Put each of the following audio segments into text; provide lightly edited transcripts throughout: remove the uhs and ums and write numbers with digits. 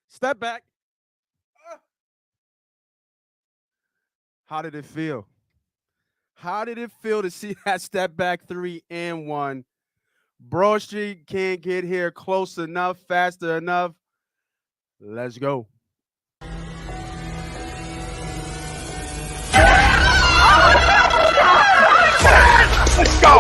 Step back. Ah. How did it feel? How did it feel to see that step back 3-1? Broad Street can't get here close enough, faster enough. Let's go. Let's go!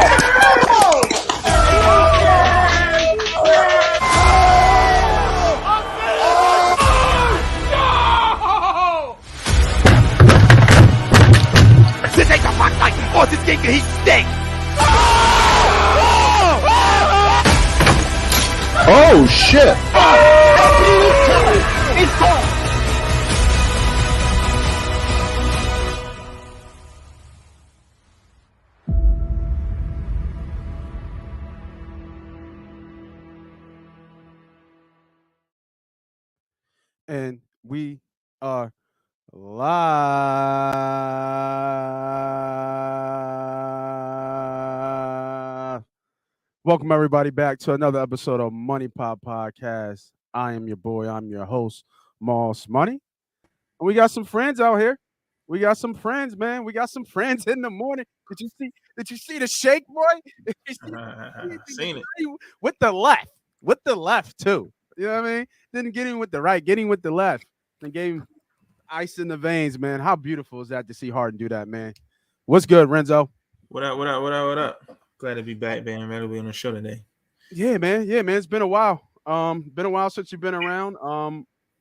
This ain't the fight night, or this game can heat stink! Oh shit! It's gone! And we are live. Welcome everybody back to another episode of Money Pop Podcast. I am your boy. I'm your host, Moss Money. And we got some friends out here. We got some friends, man. We got some friends in the morning. Did you see the shake, boy? Seen it. With the left. With the left, too. You know what I mean? Didn't get him with the right, getting with the left. And gave him ice in the veins, man. How beautiful is that to see Harden do that, man? What's good, Renzo? What up? Glad to be back, man. Ready to be on the show today. Yeah, man. It's been a while. Been a while since you've been around.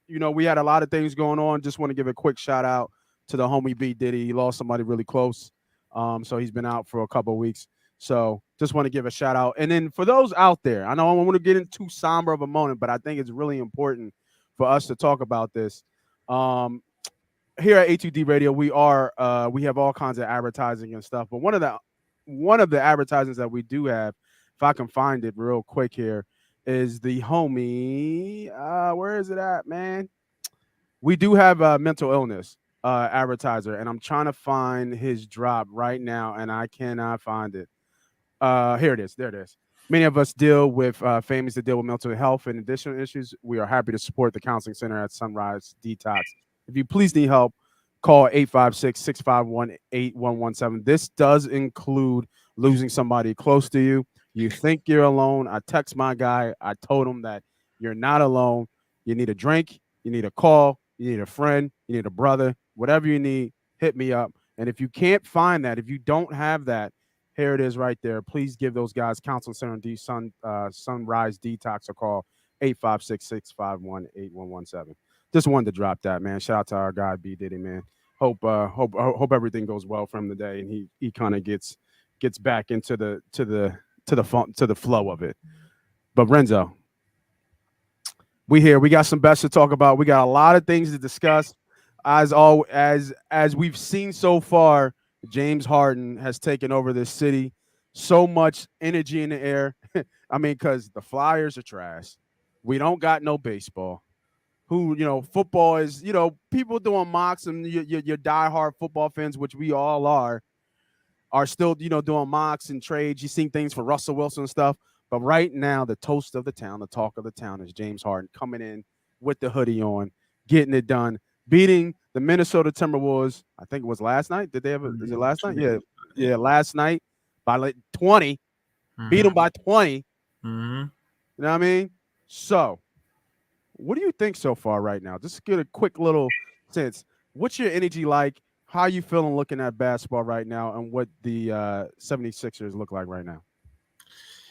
We had a lot of things going on. Just want to give a quick shout out to the homie B Diddy. He lost somebody really close. So he's been out for a couple of weeks. So just want to give a shout out. And then for those out there, I know I don't want to get into too somber of a moment, but I think it's really important for us to talk about this. Here at A2D Radio, we have all kinds of advertising and stuff. But one of the advertisements that we do have, if I can find it real quick here, is the homie. Where is it at, man? We do have a mental illness advertiser, and I'm trying to find his drop right now, and I cannot find it. Here it is. There it is. Many of us deal with families that deal with mental health and additional issues. We are happy to support the counseling center at Sunrise Detox. If you please need help, call 856-651-8117. This does include losing somebody close to you. You think you're alone. I text my guy. I told him that you're not alone. You need a drink. You need a call. You need a friend. You need a brother. Whatever you need, hit me up. And if you can't find that, if you don't have that, here it is right there. Please give those guys, Counseling Center and Sunrise Detox, a call, 856-651-8117. Just wanted to drop that, man. Shout out to our guy, B Diddy, man. Hope everything goes well for him today, and he kind of gets back into the flow of it. But Renzo, we here. We got some bets to talk about. We got a lot of things to discuss. As we've seen so far, James Harden has taken over this city. So much energy in the air. I mean, because the Flyers are trash. We don't got no baseball. Football is, people doing mocks, and your diehard football fans, which we all are still, doing mocks and trades. You've seen things for Russell Wilson and stuff. But right now, the toast of the town, the talk of the town is James Harden coming in with the hoodie on, getting it done, beating the Minnesota Timberwolves. I think it was last night. Did they have is it last night? Yeah, last night by like 20. Beat them by 20. Mm-hmm. You know what I mean? So, what do you think so far right now? Just get a quick little sense. What's your energy like? How you feeling looking at basketball right now, and what the 76ers look like right now?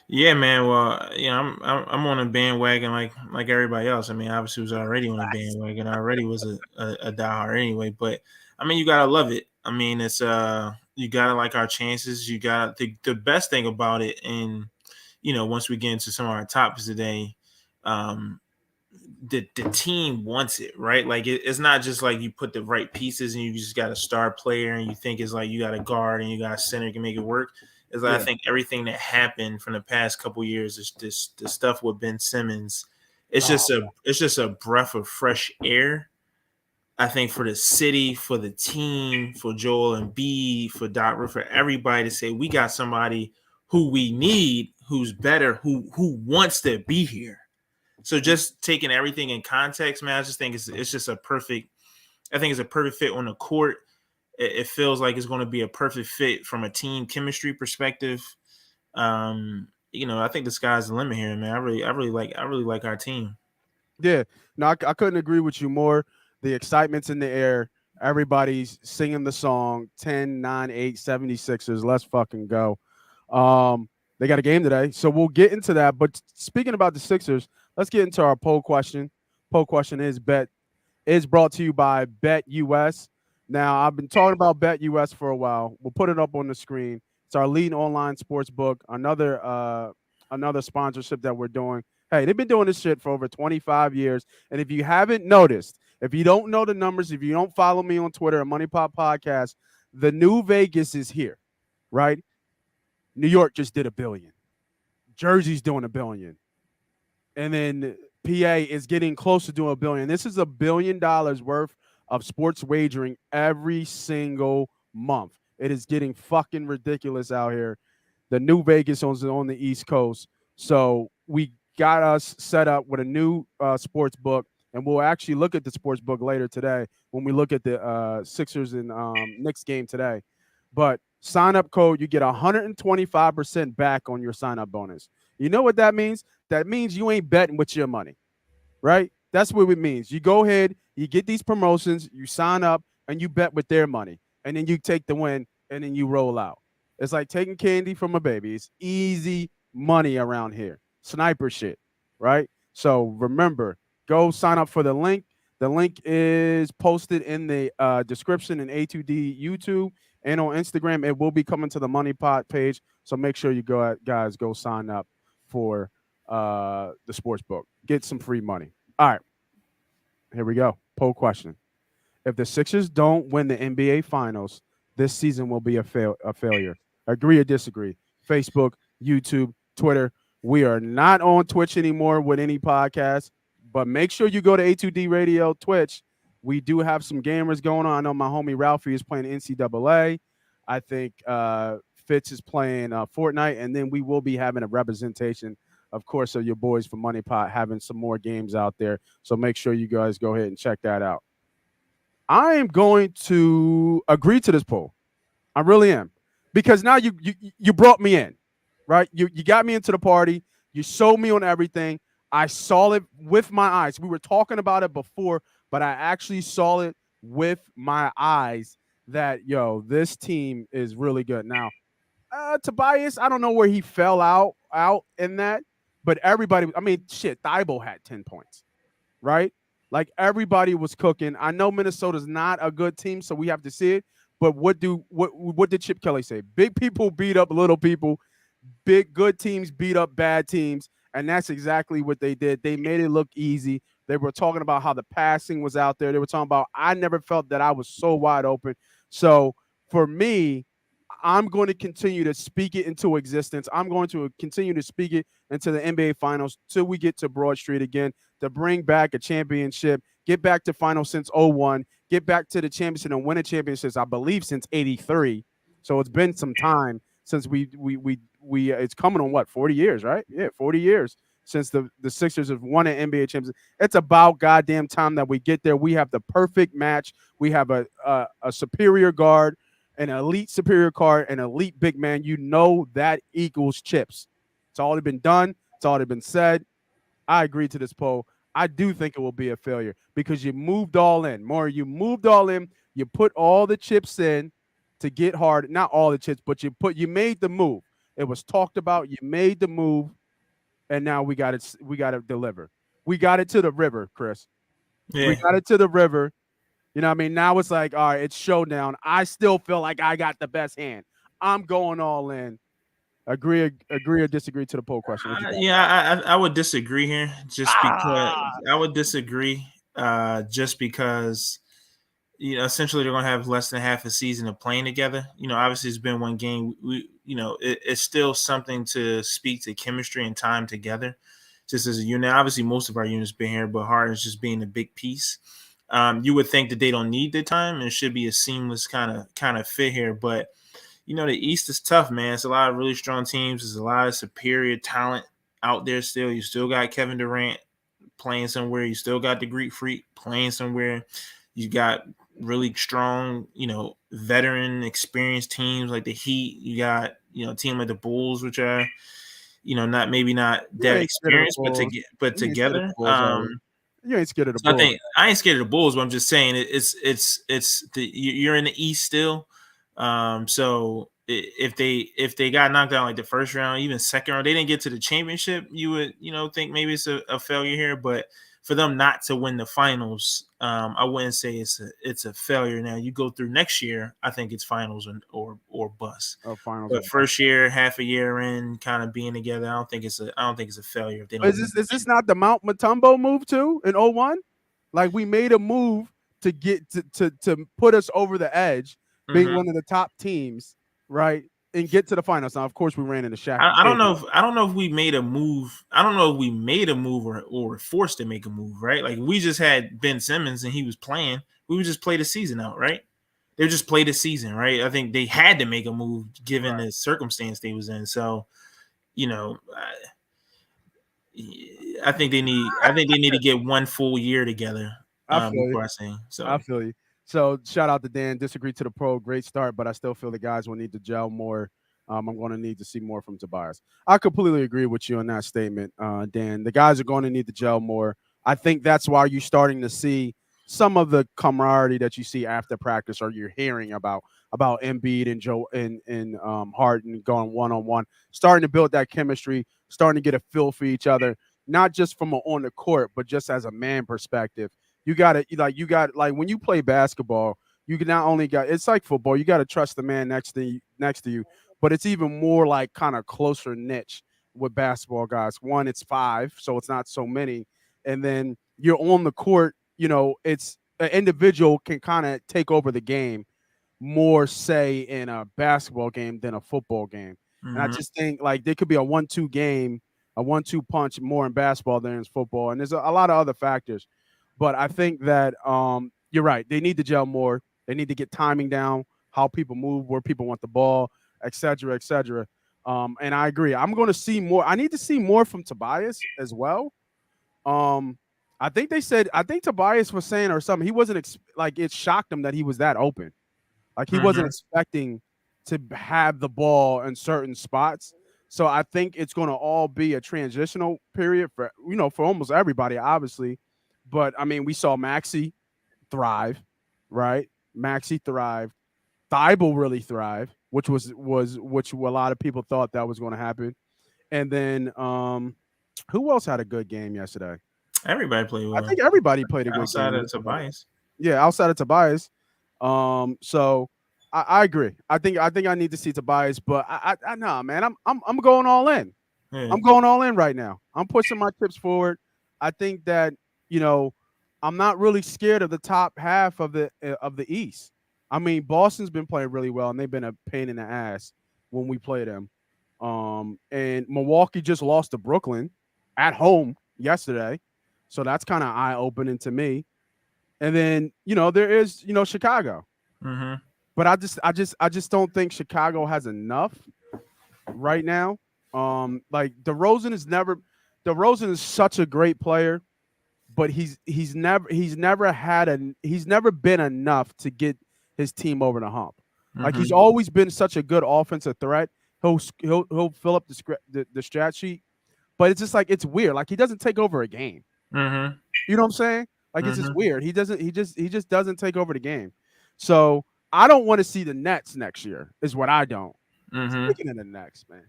Yeah, man. Well, I'm on a bandwagon like everybody else. I mean, obviously was already on a bandwagon. I already was a diehard anyway. But I mean, you gotta love it. I mean, it's you gotta like our chances. You got the best thing about it, and once we get into some of our topics today, the team wants it, right? Like it's not just like you put the right pieces and you just got a star player and you think it's like you got a guard and you got a center who can make it work. Is I think everything that happened from the past couple years is the stuff with Ben Simmons. It's just a breath of fresh air. I think for the city, for the team, for Joel Embiid, for Doc Rivers, for everybody to say we got somebody who we need, who's better, who wants to be here. So just taking everything in context, man, I just think it's just a perfect. I think it's a perfect fit on the court. It feels like it's going to be a perfect fit from a team chemistry perspective. I think the sky's the limit here, man. I really like our team. Yeah, no, I couldn't agree with you more. The excitement's in the air. Everybody's singing the song 10, 9, 8, 76ers. Let's fucking go. They got a game today, so we'll get into that. But speaking about the Sixers, let's get into our poll question. Poll question is brought to you by Bet US. Now, I've been talking about Bet US for a while. We'll put it up on the screen. It's our leading online sports book. Another sponsorship that we're doing. Hey, they've been doing this shit for over 25 years. And if you haven't noticed, if you don't know the numbers, if you don't follow me on Twitter at Money Pop Podcast, the new Vegas is here, right? New York just did $1 billion. Jersey's doing $1 billion. And then PA is getting close to doing $1 billion. This is $1 billion worth of sports wagering every single month. It is getting fucking ridiculous out here. The new Vegas is on the East Coast. So we got us set up with a new sports book, and we'll actually look at the sports book later today when we look at the Sixers and Knicks game today. But sign up code, you get 125% back on your sign up bonus. You know what that means? That means you ain't betting with your money, right? That's what it means. You go ahead, you get these promotions, you sign up, and you bet with their money, and then you take the win, and then you roll out. It's like taking candy from a baby. It's easy money around here. Sniper shit, right? So remember, go sign up for the link. The link is posted in the description in A2D YouTube and on Instagram. It will be coming to the Money Pot page. So make sure you guys go sign up for the sports book. Get some free money. All right. Here we go. Poll question. If the Sixers don't win the NBA Finals, this season will be a failure. Agree or disagree? Facebook, YouTube, Twitter. We are not on Twitch anymore with any podcast, but make sure you go to A2D Radio Twitch. We do have some gamers going on. I know my homie Ralphie is playing NCAA. I think Fitz is playing Fortnite, and then we will be having a representation, of course, of your boys from Money Pot having some more games out there. So make sure you guys go ahead and check that out. I am going to agree to this poll. I really am. Because now you brought me in, right? You got me into the party. You sold me on everything. I saw it with my eyes. We were talking about it before, but I actually saw it with my eyes that, this team is really good. Now, Tobias, I don't know where he fell out in that, but everybody, Thibault had 10 points, right? Like everybody was cooking. I know Minnesota's not a good team, so we have to see it. But what did Chip Kelly say? Big people beat up little people. Big good teams beat up bad teams. And that's exactly what they did. They made it look easy. They were talking about how the passing was out there. They were talking about, I never felt that I was so wide open. So for me, I'm going to continue to speak it into existence. I'm going to continue to speak it into the NBA Finals till we get to Broad Street again, to bring back a championship, get back to finals since 2001, get back to the championship and win a championship, I believe, since 83. So it's been some time since we it's coming on 40 years, right? Yeah, 40 years since the Sixers have won an NBA championship. It's about goddamn time that we get there. We have the perfect match. We have a superior guard, an elite superior guard, an elite big man. You know that equals chips. It's already been done. It's already been said. I agree to this poll. I do think it will be a failure because you moved all in. You moved all in. You put all the chips in to get Harden. Not all the chips, but you made the move. It was talked about. You made the move, and now we got it. We got to deliver. We got it to the river, Chris. Yeah. We got it to the river. You know what I mean? Now it's like, all right, it's showdown. I still feel like I got the best hand. I'm going all in. Agree or disagree to the poll question? I would disagree here just because I would disagree just because essentially they're going to have less than half a season of playing together. Obviously it's been one game. It's still something to speak to chemistry and time together just as a unit. Obviously most of our units been here, but Harden's just being a big piece. You would think that they don't need the time and it should be a seamless kind of fit here, but the East is tough, man. It's a lot of really strong teams. There's a lot of superior talent out there still. You still got Kevin Durant, playing somewhere. You still got the Greek Freak playing somewhere. You got really strong, veteran, experienced teams like the Heat. You got, a team like the Bulls, which are, not You that ain't scared of the experienced, Bulls. but You ain't scared of together. the Bulls, are you? You ain't scared of the So I Bulls. think I ain't scared of the Bulls, but I'm just saying you're in the East still. So if they got knocked out like the first round, even second round, they didn't get to the championship, you would think maybe it's a failure here. But for them not to win the finals, I wouldn't say it's a failure. Now you go through next year, I think it's finals or bust. Finals. But first year, half a year in, kind of being together, I don't think it's a failure if they don't. Is this not the Mount Mutombo move too in 01? Like we made a move to get to put us over the edge, being one of the top teams, right, and get to the finals. Now, of course, we ran into Shaq. I don't know if we made a move. I don't know if we made a move or were forced to make a move, right? Like we just had Ben Simmons and he was playing. We would just play the season out, right? They just played the season, right? I think they had to make a move given the circumstance they was in. So, I think they need to get one full year together. I feel before you. I sing. So I feel you. So shout out to Dan. Disagree to the pro. Great start, but I still feel the guys will need to gel more. I'm going to need to see more from Tobias. I completely agree with you on that statement, Dan. The guys are going to need to gel more. I think that's why you're starting to see some of the camaraderie that you see after practice, or you're hearing about Embiid and Joe and Harden going one-on-one, starting to build that chemistry, starting to get a feel for each other, not just from on the court, but just as a man perspective. You got when you play basketball, you can not only it's like football, you got to trust the man next to you, but it's even more like kind of closer niche with basketball guys. One, it's 5, so it's not so many, and then you're on the court. It's an individual can kind of take over the game more, say, in a basketball game than a football game. And I just think like there could be a 1-2 game, a 1-2 punch more in basketball than in football, and there's a lot of other factors. But I think that you're right. They need to gel more. They need to get timing down, how people move, where people want the ball, et cetera, et cetera. And I agree. I'm going to see more. I need to see more from Tobias as well. I think Tobias was saying or something. He wasn't it shocked him that he was that open. Like he wasn't expecting to have the ball in certain spots. So I think it's going to all be a transitional period for almost everybody, obviously. But I mean, we saw Maxey thrive, right? Maxey thrived. Thibault really thrived, which a lot of people thought that was going to happen. And then who else had a good game yesterday? Everybody played well. I think everybody played a good game outside of Tobias. Yeah, outside of Tobias. So I agree. I think I need to see Tobias, but I know, man. I'm going all in. Yeah. I'm going all in right now. I'm pushing my chips forward. I think that I'm not really scared of the top half of the East. I mean, Boston's been playing really well, and they've been a pain in the ass when we play them. And Milwaukee just lost to Brooklyn at home yesterday, so that's kind of eye-opening to me. And then there is Chicago, but I just don't think Chicago has enough right now. Like DeRozan is such a great player, but he's never been enough to get his team over the hump. Like he's always been such a good offensive threat. He'll fill up the stat sheet, but it's just like it's weird. Like he doesn't take over a game. You know what I'm saying? Like it's just weird. He just doesn't take over the game. So I don't want to see the Nets next year. Is what I don't. Speaking of the Nets, man.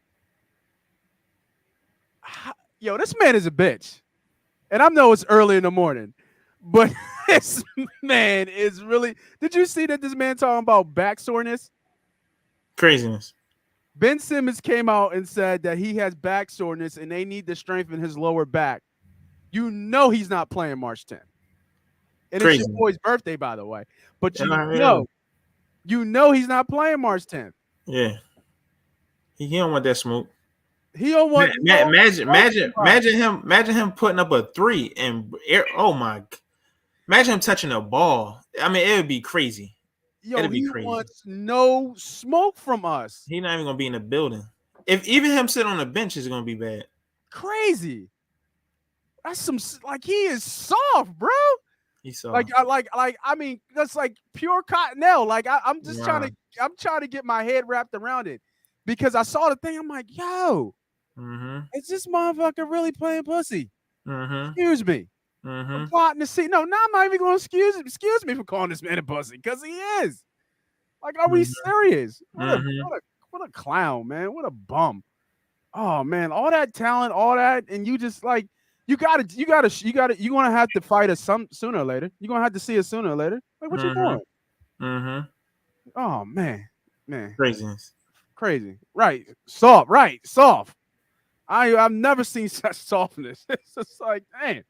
Yo, this man is a bitch. And I know it's early in the morning, but this man is really. Did you see that this man talking about back soreness? Craziness. Ben Simmons came out and said that he has back soreness and they need to strengthen his lower back. He's not playing March 10th. And it's your boy's birthday, by the way. But you know he's not playing March 10th. Yeah. He don't want that smoke. He don't want. Imagine him putting up a 3 and oh my! Imagine him touching a ball. I mean, it would be crazy. It'd be crazy. He wants no smoke from us. He's not even gonna be in the building. If even him sitting on the bench is gonna be bad. Crazy. That's some like he is soft, bro. He saw. I mean, that's like pure cottonelle. Like I'm just Wow. I'm trying to get my head wrapped around it because I saw the thing. I'm like, yo, is this motherfucker really playing pussy? Excuse me. I'm plotting to see. No, now I'm not even going to excuse me for calling this man a pussy because he is. Like, are we serious? What a clown, man. What a bum. Oh man, all that talent, all that, and you just like you're gonna have to fight us sooner or later. You're gonna have to see us sooner or later. Like, what you doing? Oh man. Craziness. Crazy. Right. Soft. I've never seen such softness. It's just like, man.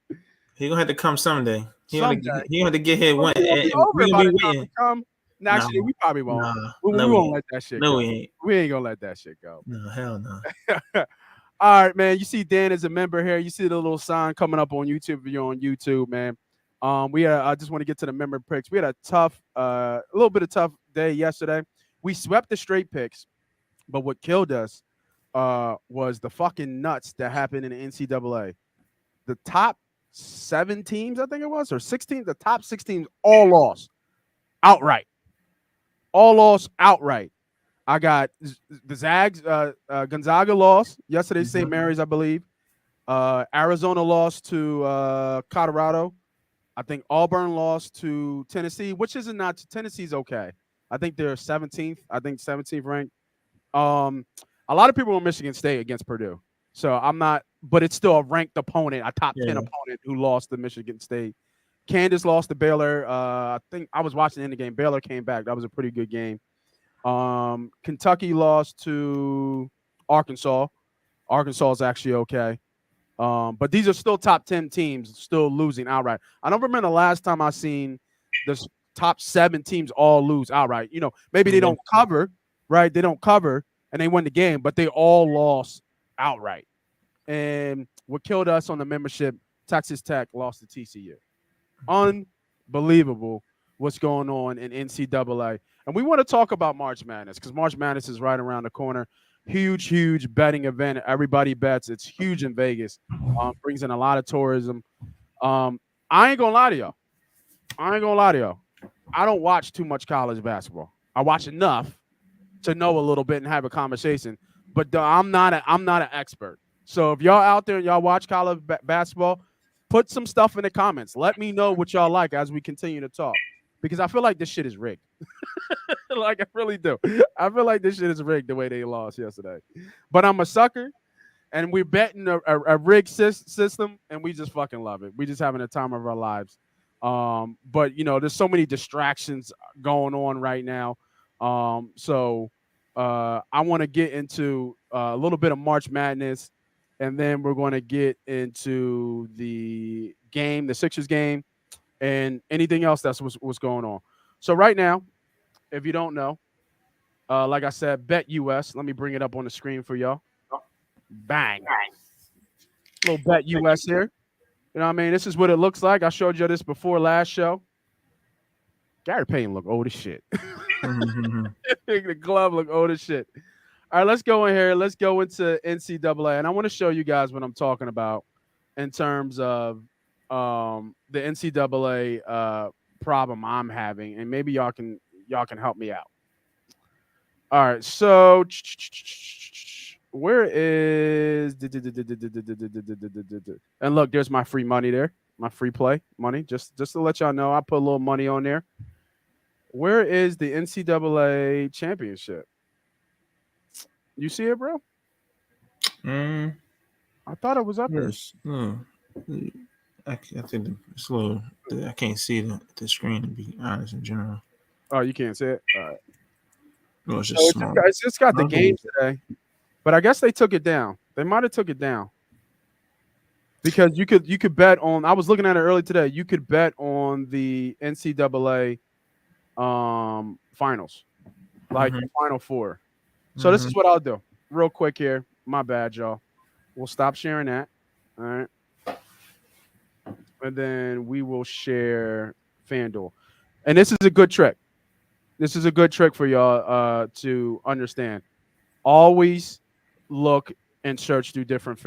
He gonna have to come someday. He gonna have to get here. We'll be over by the time to come. No, actually, we probably won't. We won't let that shit go. We ain't. We ain't gonna let that shit go. No, hell no. All right, man. You see Dan is a member here. You see the little sign coming up on YouTube if you're on YouTube, man. I just want to get to the member picks. We had a little bit of tough day yesterday. We swept the straight picks, but what killed us was the fucking nuts that happened in the NCAA. The top 7 teams, I think it was, or 16, the top 6 teams all lost outright. All lost outright. I got the Zags, Gonzaga lost yesterday, St. Mary's, I believe. Arizona lost to Colorado. I think Auburn lost to Tennessee, which isn't not Tennessee's okay. I think they're 17th. I think 17th ranked. A lot of people on Michigan State against Purdue. So I'm not, but it's still a ranked opponent, a top 10 opponent who lost to Michigan State. Kansas lost to Baylor. I think I was watching in the game. Baylor came back. That was a pretty good game. Kentucky lost to Arkansas. Arkansas is actually okay. But these are still top 10 teams still losing outright. I don't remember the last time I seen the top 7 teams all lose outright. You know, maybe they don't cover, right? They don't cover and they win the game, but they all lost outright. And what killed us on the membership, Texas Tech lost to TCU. Unbelievable what's going on in NCAA. And we want to talk about March Madness because March Madness is right around the corner. Huge betting event. Everybody bets. It's huge in Vegas. Brings in a lot of tourism. I ain't gonna lie to y'all. I don't watch too much college basketball. I watch enough to know a little bit and have a conversation. But I'm not an expert. So if y'all out there and y'all watch college basketball, put some stuff in the comments. Let me know what y'all like as we continue to talk. Because I feel like this shit is rigged. Like, I really do. I feel like this shit is rigged the way they lost yesterday. But I'm a sucker, and we're betting a rigged system, and we just fucking love it. We just having a time of our lives. But, you know, there's so many distractions going on right now. So I want to get into a little bit of March Madness, and then we're going to get into the game, the Sixers game, and anything else that's what's going on. So right now, if you don't know, like I said, Bet US. Let me bring it up on the screen for y'all. Bang. Little Bet US here. You know what I mean? This is what it looks like. I showed you this before last show. Gary Payton look old as shit. The glove look old as shit. All right, let's go in here. Let's go into NCAA. And I want to show you guys what I'm talking about in terms of the NCAA problem I'm having. And maybe y'all can help me out. All right, so where is and look, there's my free money there, my free play money. Just to let y'all know, I put a little money on there. Where is the NCAA championship? You see it, bro? I thought it was up there. I think it's a little. I can't see the screen, to be honest, in general. Oh, you can't see it? All right. No, it's just small. It's just got the games today. But I guess they took it down. They might have took it down. Because you could bet on, I was looking at it earlier today, you could bet on the NCAA finals. Like the Final Four. So this is what I'll do. Real quick here. My bad, y'all. We'll stop sharing that. All right. And then we will share FanDuel. And this is a good trick. This is a good trick for y'all to understand. Always look and search through different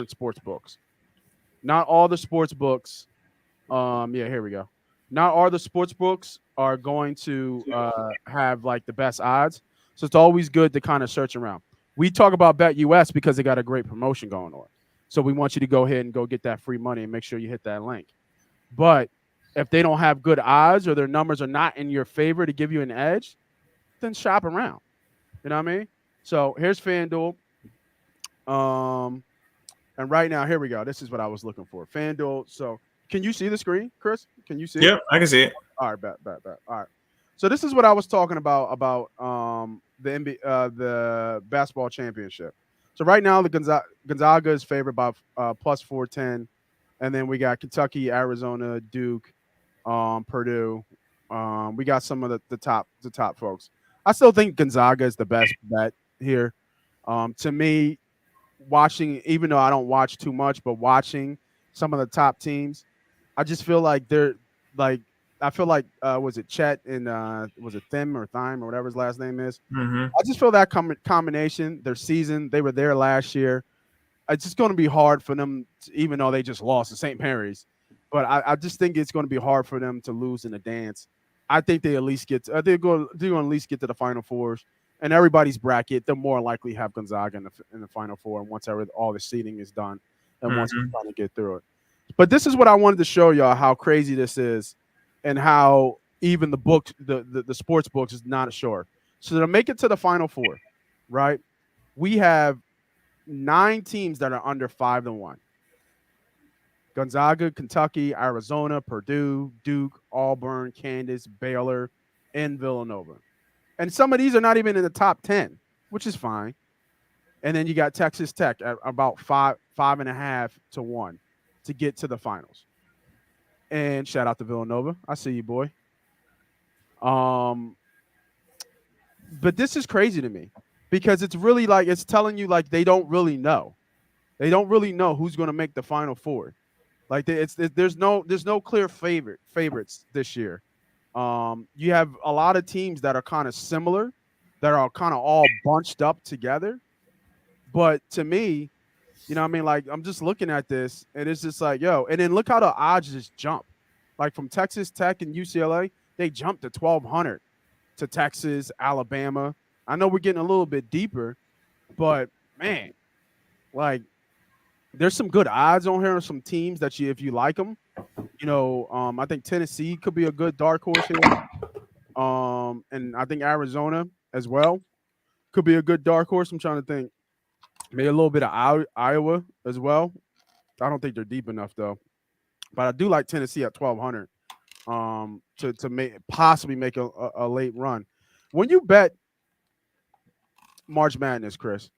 sports books. Not all the sports books. Yeah, here we go. Not all the sports books are going to have like the best odds. So it's always good to kind of search around. We talk about Bet US because they got a great promotion going on. So we want you to go ahead and go get that free money and make sure you hit that link. But if they don't have good odds or their numbers are not in your favor to give you an edge, then shop around. You know what I mean? So here's FanDuel. And right now, here we go. This is what I was looking for. FanDuel. So can you see the screen, Chris? Can you see it? Yep, I can see it. All right, bet. All right. So this is what I was talking about the basketball championship. So right now, the Gonzaga is favored by plus 410, and then we got Kentucky, Arizona, Duke, Purdue. We got some of the top folks. I still think Gonzaga is the best bet here. To me, watching, even though I don't watch too much, but watching some of the top teams, I just feel like they're like, I feel like was it Chet and was it Thimne or whatever his last name is. Mm-hmm. I just feel that combination, their season, they were there last year. It's just going to be hard for them, even though they just lost to St. Mary's. But I just think it's going to be hard for them to lose in the dance. I think they at least get. They're going to at least get to the Final Fours. And everybody's bracket, they're more likely have Gonzaga in the Final Four. And once all the seeding is done, and once we're trying to get through it. But this is what I wanted to show y'all, how crazy this is, and how even the book, the sports books is not sure. So to make it to the Final Four, right? We have 9 teams that are under 5-1. Gonzaga, Kentucky, Arizona, Purdue, Duke, Auburn, Kansas, Baylor, and Villanova. And some of these are not even in the top 10, which is fine. And then you got Texas Tech at about 5.5 to 1 to get to the finals. And shout out to Villanova. I see you, boy. But this is crazy to me because it's really like it's telling you like they don't really know. They don't really know who's going to make the Final Four. Like there's no clear favorites this year. You have a lot of teams that are kind of similar, that are kind of all bunched up together. But to me, you know what I mean? Like, I'm just looking at this, and it's just like, yo. And then look how the odds just jump. Like, from Texas Tech and UCLA, they jumped to 1,200 to Texas, Alabama. I know we're getting a little bit deeper, but, man, like, there's some good odds on here on some teams that if you like them. You know, I think Tennessee could be a good dark horse here. And I think Arizona as well could be a good dark horse. I'm trying to think. Maybe a little bit of Iowa as well. I don't think they're deep enough though. But I do like Tennessee at 1,200 to possibly make a late run. When you bet March Madness, Chris,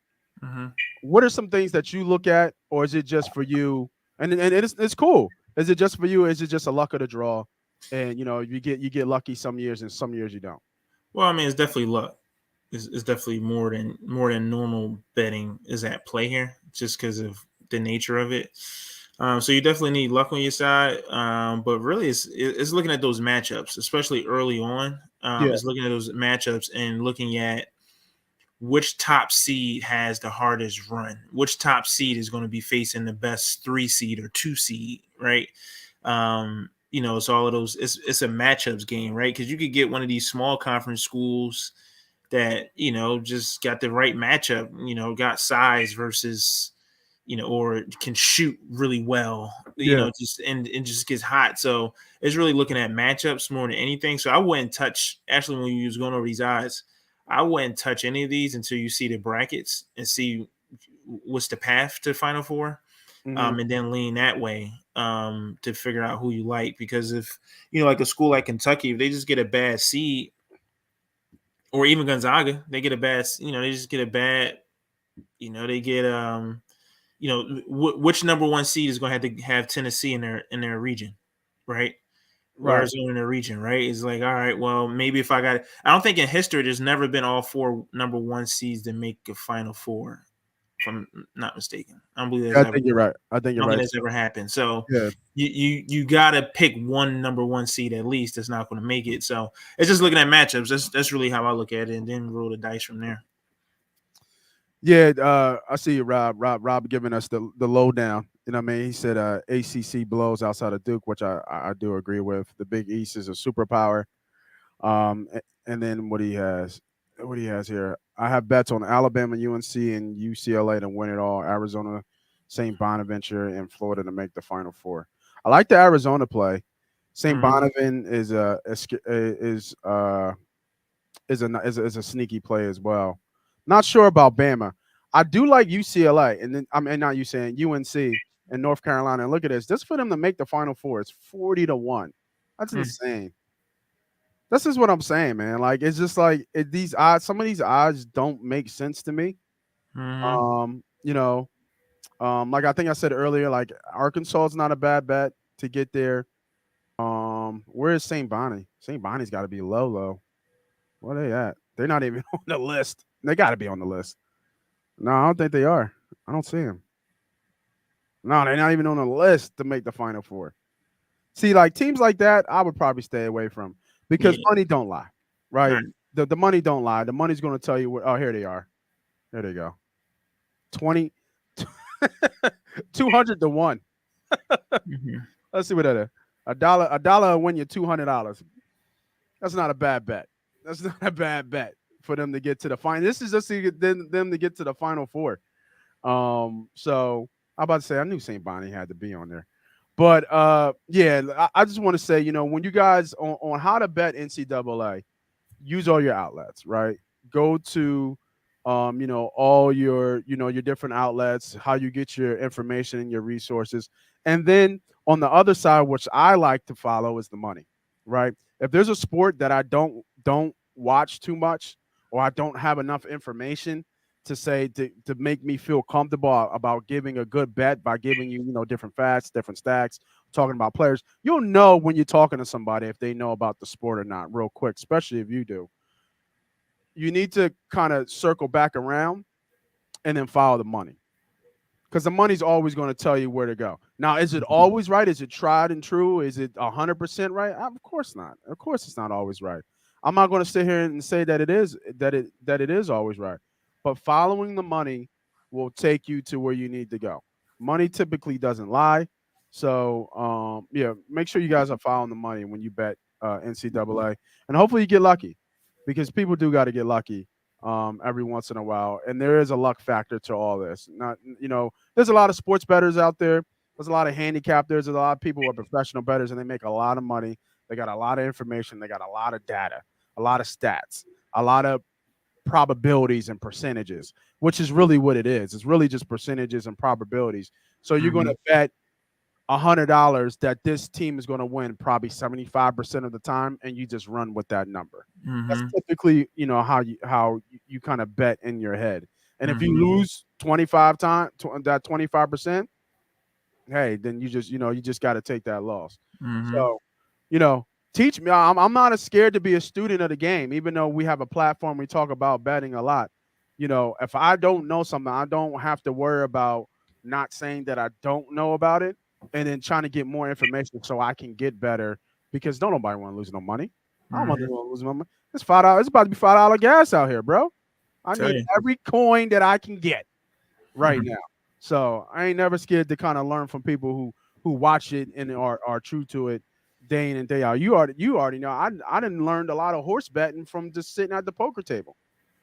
what are some things that you look at, or is it just for you? And it's cool. Is it just for you? Or is it just a luck of the draw? And you know, you get lucky some years, and some years you don't. Well, I mean, it's definitely luck. It's definitely more than normal betting is at play here, just because of the nature of it. So you definitely need luck on your side. But really, it's looking at those matchups, especially early on. It's looking at those matchups and looking at which top seed has the hardest run, which top seed is going to be facing the best 3 seed or 2 seed, right? You know, it's all of those. It's a matchups game, right? Because you could get one of these small conference schools that, you know, just got the right matchup, you know, got size versus, you know, or can shoot really well, you know, just and just gets hot. So it's really looking at matchups more than anything. So I wouldn't touch, actually, when you was going over these odds, I wouldn't touch any of these until you see the brackets and see what's the path to Final Four, and then lean that way to figure out who you like. Because if, you know, like a school like Kentucky, if they just get a bad seed, or even Gonzaga, they get a bad, you know, they just get a bad, you know, they get, you know, which number 1 seed is going to have Tennessee in their region, right? Arizona in their region, right? It's like, all right, well, maybe if I got it. I don't think in history there's never been all 4 number 1 seeds to make a Final Four, if I'm not mistaken. I don't believe I think you're right. I think you're right. That's ever happened. So you got to pick one number 1 seed at least that's not going to make it. So it's just looking at matchups. That's really how I look at it, and then roll the dice from there. Yeah, I see you, Rob. Rob giving us the lowdown. You know what I mean? He said ACC blows outside of Duke, which I do agree with. The Big East is a superpower. And then what he has here. I have bets on Alabama, UNC, and UCLA to win it all. Arizona, St. Bonaventure, and Florida to make the Final Four. I like the Arizona play. St. Mhm. Bonaventure is a sneaky play as well. Not sure about Bama. I do like UCLA, and then I mean not you saying UNC and North Carolina. And look at this. Just for them to make the Final Four, it's 40-1. That's Mm. insane. This is what I'm saying, man. Like it's just like these odds. Some of these odds don't make sense to me. Mhm. You know, like I think I said earlier, like Arkansas is not a bad bet to get there. Where is St. Bonnie? St. Bonnie's got to be low, low. Where they at? They're not even on the list. They got to be on the list. No, I don't think they are. I don't see them. No, they're not even on the list to make the Final Four. See, like teams like that, I would probably stay away from because Yeah. money don't lie, right? Right. The money don't lie. The money's going to tell you where. Oh, here they are. There they go. 20, 200-1. Mhm. Let's see what that is. A dollar will win you $200. That's not a bad bet. That's not a bad bet for them to get to the final. This is just to get them to get to the Final Four. So I'm about to say I knew St. Bonnie had to be on there. But yeah, I just want to say, when you guys on how to bet NCAA, use all your outlets, right? Go to all your different outlets, how you get your information and your resources. And then on the other side, which I like to follow is the money, right? If there's a sport that I don't watch too much or I don't have enough information to say to make me feel comfortable about giving a good bet by giving you, different facts, different stacks, talking about players, you'll know when you're talking to somebody if they know about the sport or not real quick, especially if you do. You need to kind of circle back around and then follow the money because the money's always going to tell you where to go. Now, is it always right? Is it tried and true? Is it 100% right? Of course not. Of course, it's not always right. I'm not going to sit here and say that it is always right. But following the money will take you to where you need to go. Money typically doesn't lie. So, yeah, make sure you guys are following the money when you bet NCAA, and hopefully you get lucky, because people do got to get lucky every once in a while, and there is a luck factor to all this. Not, there's a lot of sports bettors out there. There's a lot of handicappers. There's a lot of people who are professional bettors, and they make a lot of money. They got a lot of information. They got a lot of data, a lot of stats, a lot of probabilities and percentages, which is really what it is. It's really just percentages and probabilities. So you're going Mhm. to bet $100 that this team is going to win probably 75% of the time, and you just run with that number. That's Mhm. typically, how you kind of bet in your head. And if you Mhm. lose 25%, hey, then you just got to take that loss. Mhm. So, you know, teach me. I'm not as scared to be a student of the game, even though we have a platform we talk about betting a lot. If I don't know something, I don't have to worry about not saying that I don't know about it, and then trying to get more information so I can get better. Because don't nobody want to lose no money. I don't want to Mhm. lose no money. It's $5. It's about to be $5 gas out here, bro. I Tell need you. every coin that I can get right Mhm. now. So I ain't never scared to kind of learn from people who watch it and are true to it day in and day out. You already know. I didn't learned a lot of horse betting from just sitting at the poker table.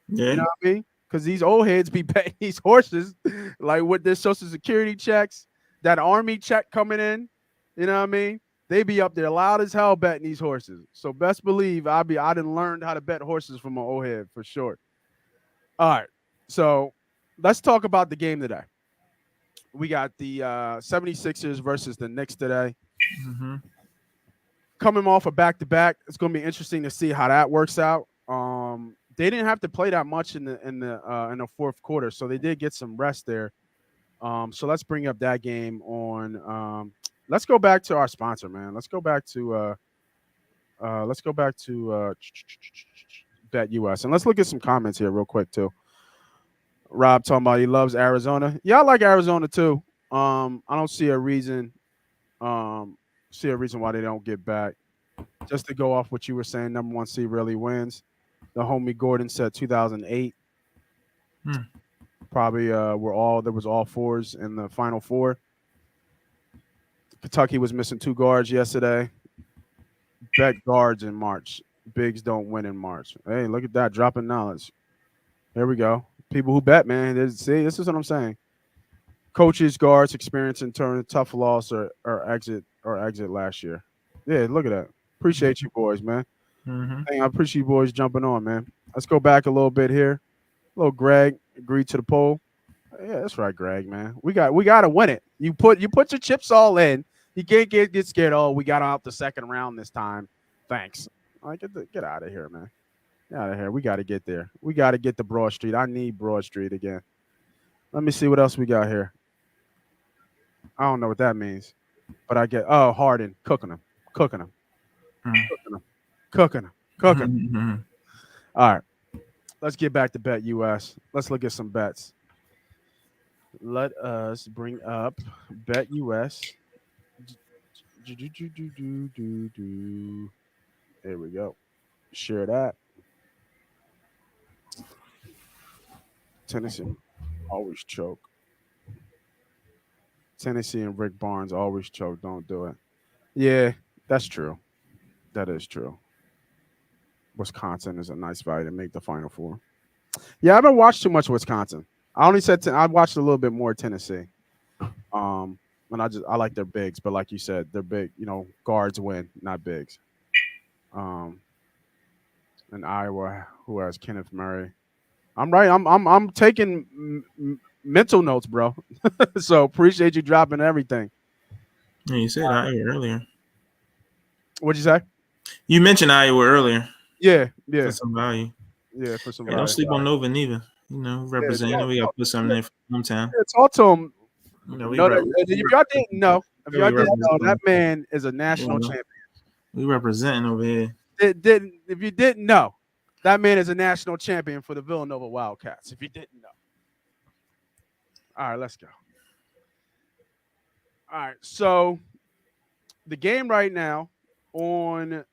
You Yeah. know what I mean? Because these old heads be betting these horses like with their social security checks, that army check coming in. You know what I mean? They be up there loud as hell betting these horses. So best believe I didn't learn how to bet horses from an old head for sure. All right. So let's talk about the game today. We got the 76ers versus the Knicks today. Mhm. Coming off a back to back, it's going to be interesting to see how that works out. They didn't have to play that much in the fourth quarter, so they did get some rest there. So let's bring up that game on. Let's go back to our sponsor, man. Let's go back to Bet US, and let's look at some comments here real quick too. Rob talking about he loves Arizona. Yeah, I like Arizona too. I don't um see a reason why they don't get back. Just to go off what you were saying, number one seed really wins. The homie Gordon said 2008. Hmm. Probably there was all fours in the Final Four. Kentucky was missing 2 guards yesterday. Bet guards in March. Bigs don't win in March. Hey, look at that, dropping knowledge. Here we go. People who bet, man. See, this is what I'm saying. Coaches, guards, experience in turn, tough loss or exit last year. Yeah, look at that. Appreciate you boys, man. Hey, I appreciate you boys jumping on, man. Let's go back a little bit here. Little Greg agreed to the poll. Yeah, that's right, Greg, man. We got to win it. You put your chips all in. You can't get scared. Oh, we got out the second round this time. Thanks. All right, get out of here, man. Get out of here. We got to get there. We got to get to Broad Street. I need Broad Street again. Let me see what else we got here. I don't know what that means, but I get Harden cooking them. All right, let's get back to Bet US. Let's look at some bets. Let us bring up Bet US. There we go. Share that. Tennessee always choke. Tennessee and Rick Barnes always choke. Don't do it. Yeah, that's true. That is true. Wisconsin is a nice value to make the Final Four. Yeah, I haven't watched too much Wisconsin. I only said I watched a little bit more Tennessee. And I like their bigs, but like you said, they're big. Guards win, not bigs. And Iowa, who has Kenneth Murray. I'm right. I'm taking mental notes, bro. So appreciate you dropping everything. Yeah, you said Iowa earlier. What'd you say? You mentioned Iowa earlier. Yeah. For some value. Yeah, for some value. Don't sleep on Nova neither. Representing. We got to put something there for hometown. Yeah, talk to him. If y'all didn't know, that man is a national champion. We representing over here. If you didn't know, that man is a national champion for the Villanova Wildcats. If you didn't know. All right, let's go. All right, so the game right now on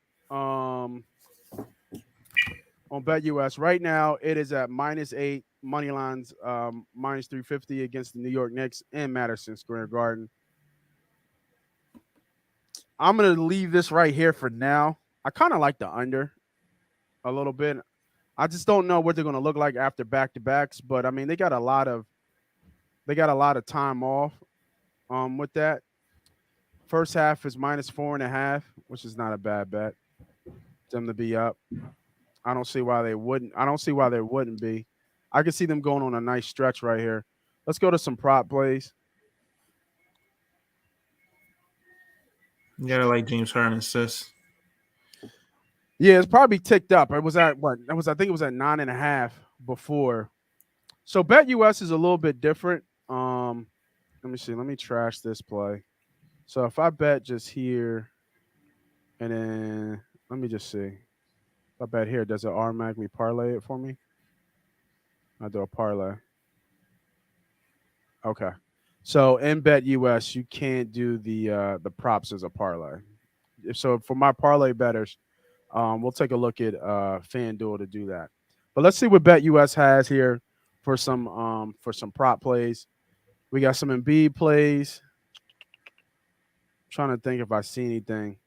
BetUS right now it is at -8 money lines, -350 against the New York Knicks in Madison Square Garden. I'm gonna leave this right here for now. I kind of like the under a little bit. I just don't know what they're gonna look like after back-to-backs, but I mean they got a lot of time off with that. First half is -4.5, which is not a bad bet. Them to be up. I don't see why they wouldn't be. I can see them going on a nice stretch right here. Let's go to some prop plays. You gotta like James Harden assists. Yeah, it's probably ticked up. It was at what? I think it was at 9.5 before. So BetUS is a little bit different. Let me see. Let me trash this play. So if I bet just here, and then let me just see. If I bet here, does it automatically parlay it for me? I do a parlay. Okay. So in BetUS, you can't do the props as a parlay. So for my parlay bettors, we'll take a look at FanDuel to do that. But let's see what BetUS has here for some prop plays. We got some Embiid plays. I'm trying to think if I see anything.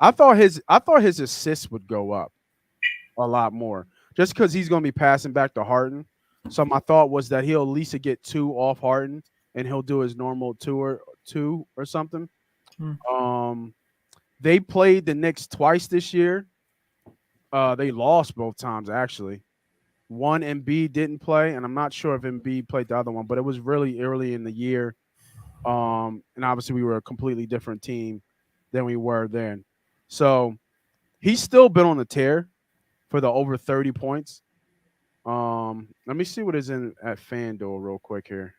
I thought his assists would go up a lot more just because he's going to be passing back to Harden. So my thought was that he'll at least get 2 off Harden and he'll do his normal 2 or something. They played the Knicks twice this year. They lost both times actually. One Embiid didn't play, and I'm not sure if Embiid played the other one, but it was really early in the year. And obviously we were a completely different team than we were then. So he's still been on the tear for the over 30 points. Let me see what is in at FanDuel real quick here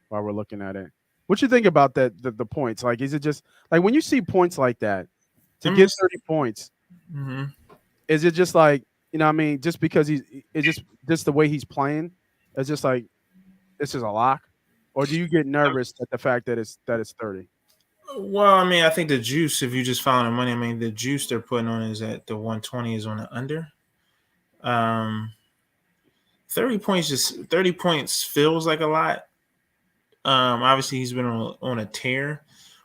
while we're looking at it. What you think about that? The points, like, is it just like when you see points like that to get 30 points? Is it just like, you know what I mean? Just because it's just the way he's playing, it's just like this is a lock, or do you get nervous at the fact that it's 30? Well, I mean, I think the juice, if you just follow the money, I mean, the juice they're putting on is at the 120 is on the under. 30 points feels like a lot. Obviously he's been on a tear,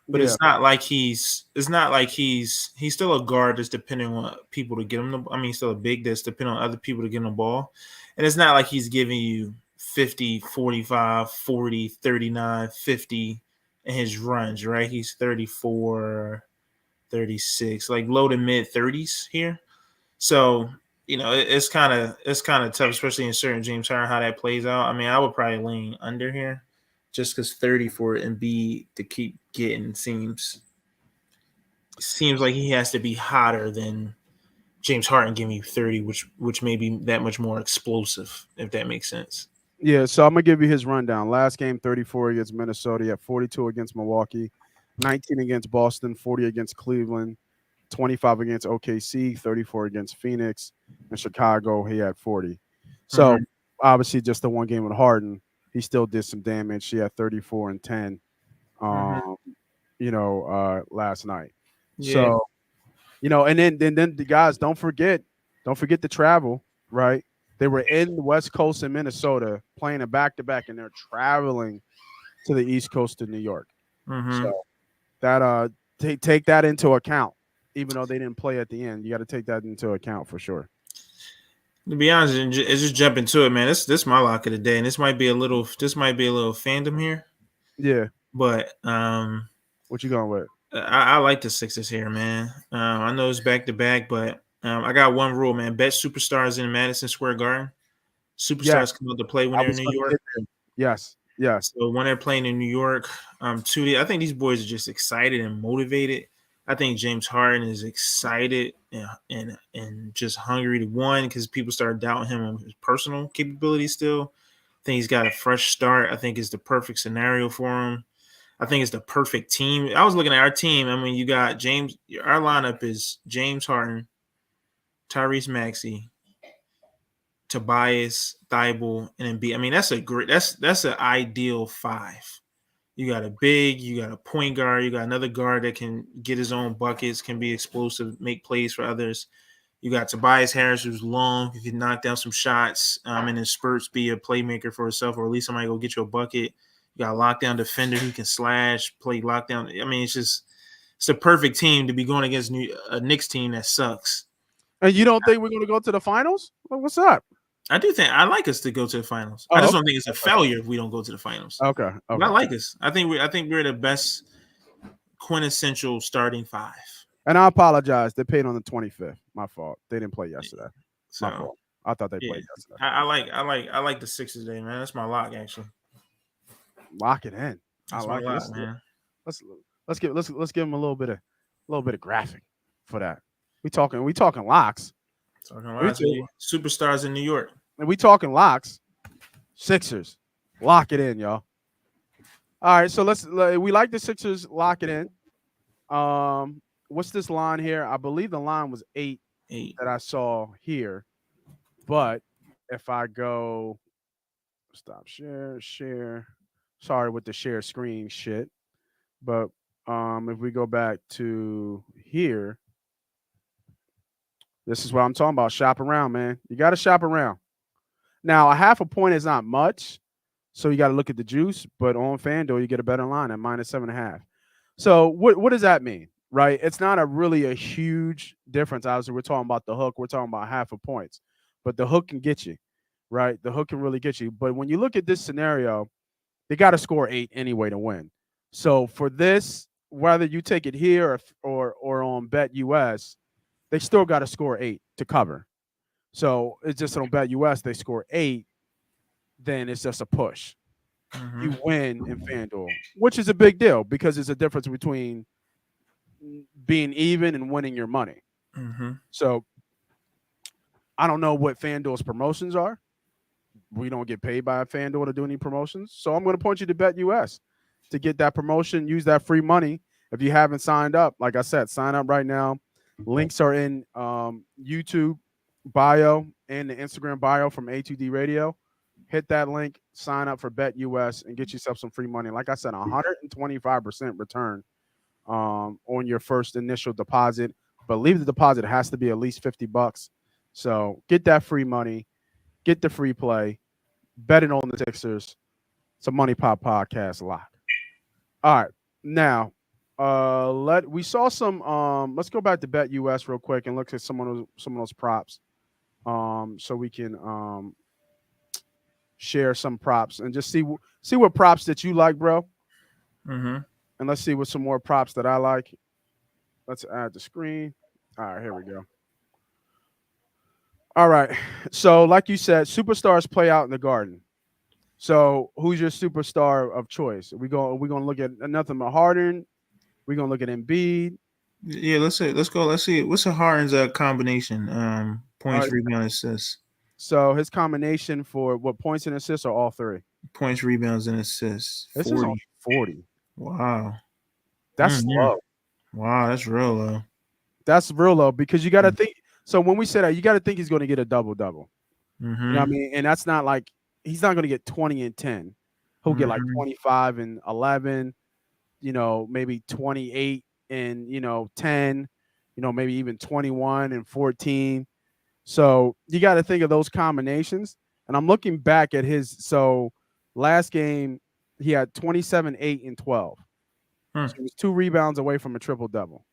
but Yeah. it's not like he's still a guard that's depending on people to get him he's still a big that's depending on other people to get him the ball. And it's not like he's giving you 50, 45, 40, 39, 50 in his runs, right? He's 34, 36, like low to mid 30s here. So, it's kind of tough, especially in certain James Harden, how that plays out. I mean, I would probably lean under here just because 30 for Embiid to keep getting seems like he has to be hotter than James Harden giving you 30, which may be that much more explosive, if that makes sense. Yeah, so I'm gonna give you his rundown. Last game, 34 against Minnesota. He had 42 against Milwaukee, 19 against Boston, 40 against Cleveland, 25 against OKC, 34 against Phoenix, and Chicago. He had 40. So obviously, just the one game with Harden, he still did some damage. He had 34 and 10. Last night. Yeah. So, and then the guys don't forget the travel, right? They were in the West Coast in Minnesota playing a back-to-back, and they're traveling to the East Coast of New York. So that take that into account. Even though they didn't play at the end, you got to take that into account for sure. To be honest, it's just jump into it, man. This my lock of the day, and this might be a little fandom here. Yeah. But what you going with? I like the Sixers here, man. I know it's back-to-back, but I got one rule, man. Bet superstars in Madison Square Garden. Superstars come out to play when they're in New York. Yes. So when they're playing in New York, I think these boys are just excited and motivated. I think James Harden is excited and just hungry to win because people start doubting him on his personal capabilities still. I think he's got a fresh start. I think it's the perfect scenario for him. I think it's the perfect team. I was looking at our team. I mean, you got James. Our lineup is James Harden, Tyrese Maxey, Tobias, Thibault, and Embiid. I mean, that's an ideal five. You got a big, you got a point guard, you got another guard that can get his own buckets, can be explosive, make plays for others. You got Tobias Harris, who's long, who can knock down some shots, and in spurts be a playmaker for himself, or at least somebody go get you a bucket. You got a lockdown defender who can slash, play lockdown. I mean, it's the perfect team to be going against a Knicks team that sucks. And you don't think we're going to go to the finals? Well, what's up? I do think I like us to go to the finals. I just don't think it's a failure if we don't go to the finals. Okay. I like us. I think we're the best quintessential starting five. And I apologize. They played on the 25th. My fault. They didn't play yesterday. So, my fault. I thought they played yesterday. I like the Sixers today, man. That's my lock, actually. Lock it in. That's my lock, man. Let's give them a little bit of graphic for that. We talking locks. Superstars in New York. And we talking locks. Sixers. Lock it in, y'all. All right, so we like the Sixers. Lock it in. What's this line here? I believe the line was 8 that I saw here. But if I go stop share. Sorry with the share screen shit. But if we go back to here, this is what I'm talking about. Shop around, man. You got to shop around. Now, a half a point is not much, so you got to look at the juice. But on FanDuel, you get a better line at -7.5. So what does that mean, right? It's not really a huge difference. Obviously, we're talking about the hook. We're talking about half a points. But the hook can get you, right? The hook can really get you. But when you look at this scenario, they got to score 8 anyway to win. So for this, whether you take it here or on BetUS, they still got to score 8 to cover. So it's just on BetUS, they score 8, then it's just a push. You win in FanDuel, which is a big deal because it's a difference between being even and winning your money. So I don't know what FanDuel's promotions are. We don't get paid by FanDuel to do any promotions. So I'm going to point you to BetUS to get that promotion. Use that free money. If you haven't signed up, like I said, sign up right now. Links are in YouTube bio and the Instagram bio from A2D Radio. Hit that link, sign up for BetUS, and get yourself some free money. Like I said, 125% return on your first initial deposit. But leave the deposit has to be at least $50. So get that free money. get the free play, betting on the Sixers. It's a Money Pop Podcast lock. All right, now we saw some. Let's go back to Bet US real quick and look at some of those props. So we can share some props and just see what props that you like, bro. Mm-hmm. And let's see what some more props that I like. Let's add the screen. All right, here we go. All right. So, like you said, superstars play out in the Garden. So, who's your superstar of choice? We're gonna look at nothing but Harden. We're gonna look at Embiid. Yeah, let's go. Let's see. What's a Harden's combination? Points, rebounds, assists. So his combination for what points and assists are all three. Points, rebounds, and assists. 40. This is on 40. Wow. That's low. Wow, that's real low. That's real low because you got to think. So when we say that, you got to think he's going to get a double-double. Mm-hmm. You know what I mean? And that's not like he's not going to get 20 and 10. He'll get like 25 and 11, maybe 28 and, 10, maybe even 21 and 14. So you got to think of those combinations. And I'm looking back at so last game, he had 27, 8, and 12. So he was 2 rebounds away from a triple-double.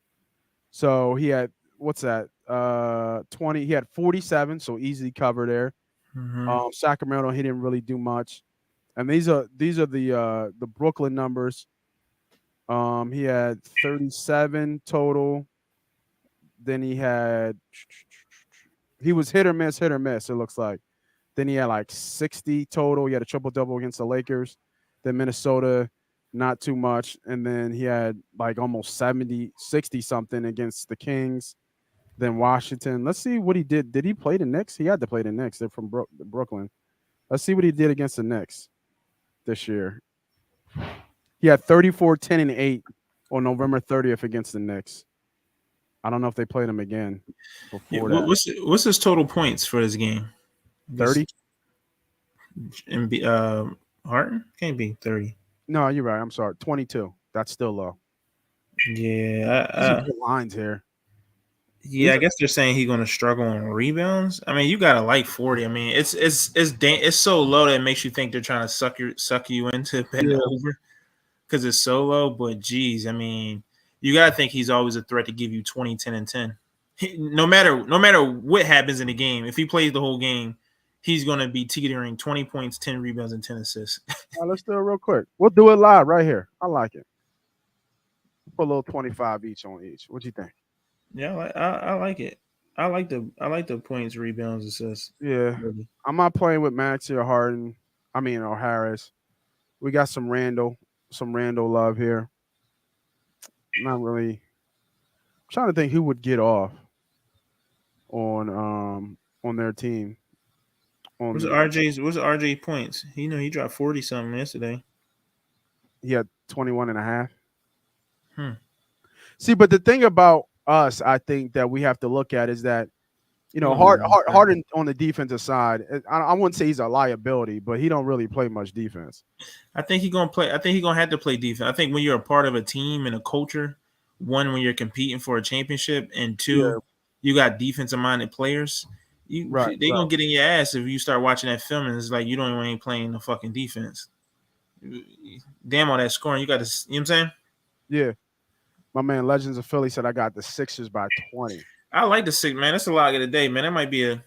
So he had, what's that? 20. He had 47, so easy cover there. Mm-hmm. Sacramento, he didn't really do much. And these are the Brooklyn numbers. He had 37 total. Then he was hit or miss, it looks like. Then he had like 60 total. He had a triple-double against the Lakers. Then Minnesota, not too much. And then he had like almost 60-something against the Kings. Then Washington. Let's see what he did. Did he play the Knicks? He had to play the Knicks. They're from Brooklyn. Let's see what he did against the Knicks this year. He had 34, 10, and 8 on November 30th against the Knicks. I don't know if they played him again before that. What's his total points for this game? 30? And Harden? Can't be 30. No, you're right. I'm sorry. 22. That's still low. Yeah. Lines here. Yeah, I guess they're saying he's going to struggle on rebounds. I mean, you got to like 40. I mean, it's so low that it makes you think they're trying to suck you into betting over because it's so low. But geez, I mean, you got to think he's always a threat to give you 20, 10, and 10. No matter what happens in the game, if he plays the whole game, he's going to be teetering 20 points, 10 rebounds, and 10 assists. All right, let's do it real quick. We'll do it live right here. I like it. Put a little 25 each on each. What do you think? Yeah, I like it. I like the points, rebounds, assists. Yeah, I'm not playing with Maxey or Harden. Or Harris. We got some Randall love here. Not really. I'm trying to think who would get off on their team. What's RJ points? He dropped 40 something yesterday. He had 21 and a half. See, but the thing about us, I think that we have to look at is that, Harden on the defensive side, I wouldn't say he's a liability, but he don't really play much defense. I think he's gonna play. I think he's gonna have to play defense. I think when you're a part of a team and a culture, one, when you're competing for a championship, and two, you got defensive-minded players. They're gonna get in your ass if you start watching that film and it's like you ain't playing the fucking defense. Damn all that scoring, you got to. You know what I'm saying? Yeah. My man Legends of Philly said I got the Sixers by 20. I like the Sixers, man. That's a lot of the day, man. That might be a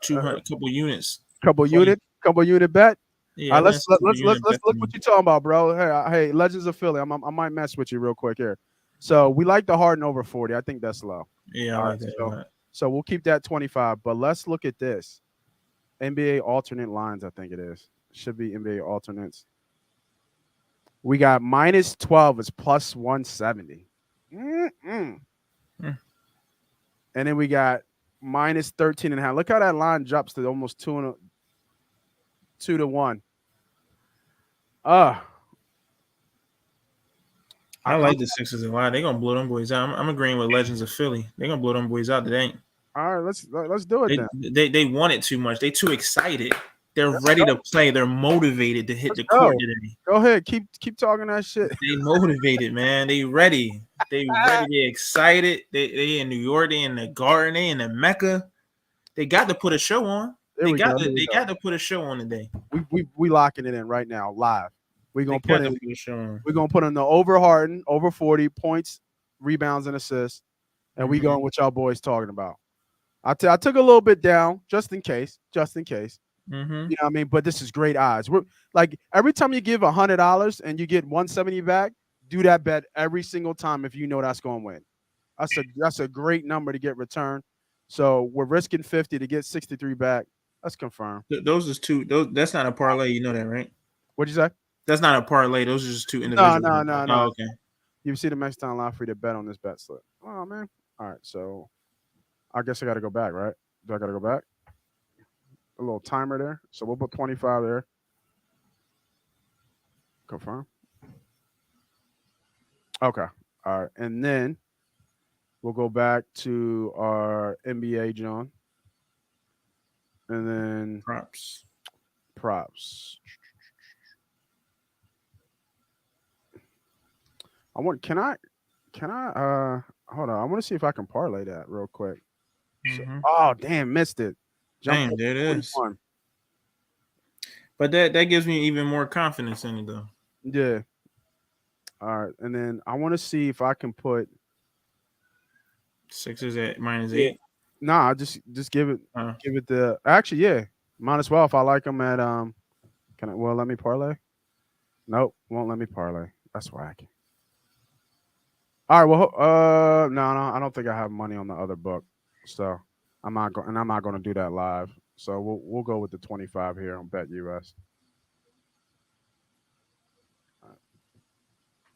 200 couple units. Couple unit bet. Yeah, let's look what you're talking about, bro. Hey, Legends of Philly. I might mess with you real quick here. So we like the Harden over 40. I think that's low. Yeah, I like that. So we'll keep that 25. But let's look at this. NBA alternate lines, I think it is. Should be NBA alternates. We got minus 12 is plus 170. And then we got minus 13 and a half. Look how that line drops to almost 2 to 1. I like the Sixers a lot. They're gonna blow them boys out. I'm agreeing with Legends of Philly. They're gonna blow them boys out today. All right, let's do it then. They want it too much. They too excited. They're ready to play. They're motivated to hit the court today. Go ahead. Keep talking that shit. They motivated, man. They ready. They ready. They excited. They in New York. They in the Garden. They in the Mecca. They got to put a show on. They we got go. to they got to put a show on today. We locking it in right now, live. We're They gonna got put to in. put a show on. We're gonna put in the over Harden, over 40 points, rebounds, and assists, and we going what y'all boys talking about. I took a little bit down just in case. Mm-hmm. You know what I mean? But this is great odds. We're like every time you give $100 and you get 170 back, do that bet every single time if you know that's going to win. That's a great number to get returned. So we're risking 50 to get 63 back. Let's confirm. Those is two. That's not a parlay. You know that, right? What'd you say? That's not a parlay. Those are just two No, individual. no. Oh, okay. You see the next time live free to bet on this bet slip. Oh man. All right. So I guess I got to go back, right? Do I got to go back? A little timer there. So we'll put 25 there. Confirm. Okay. All right. And then we'll go back to our NBA, John. And then Props. Can I hold on. I want to see if I can parlay that real quick. Mm-hmm. Oh, damn, missed it. Damn, there it is. 41. But that gives me even more confidence in it, though. Yeah. All right. And then I want to see if I can put Sixers at -8. Nah, just give it the actually, yeah. Might as well if I like them at let me parlay? Nope, won't let me parlay. That's whack. All right, well no, I don't think I have money on the other book. So I'm not going to do that live. So we'll go with the 25 here on Bet US.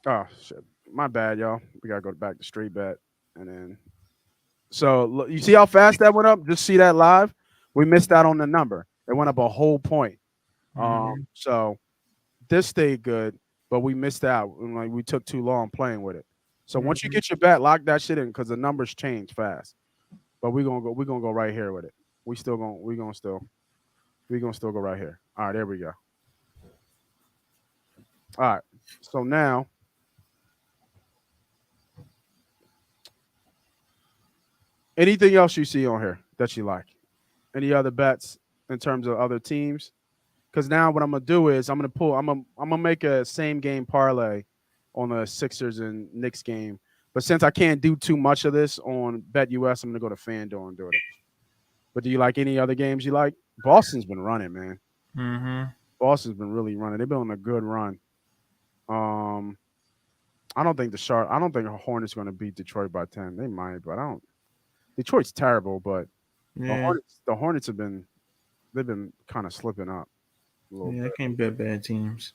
Oh shit. My bad, y'all. We gotta go back to straight bet. And then so look, you see how fast that went up? Just see that live? We missed out on the number. It went up a whole point. So this stayed good, but we missed out. Like we took too long playing with it. So once you get your bet, lock that shit in because the numbers change fast. But we're gonna go right here with it. We're gonna still go right here. All right, there we go. All right. So now anything else you see on here that you like? Any other bets in terms of other teams? Because now what I'm gonna do is I'm gonna make a same game parlay on the Sixers and Knicks game. But since I can't do too much of this on Bet US, I'm gonna go to FanDuel and do it. But do you like any other games you like? Boston's been running, man. Mm-hmm. Boston's been really running. They've been on a good run. I don't think the Hornets going to beat Detroit by 10. They might, but I don't. Detroit's terrible, but the Hornets they've been kind of slipping up a little bit. I can't bet bad teams.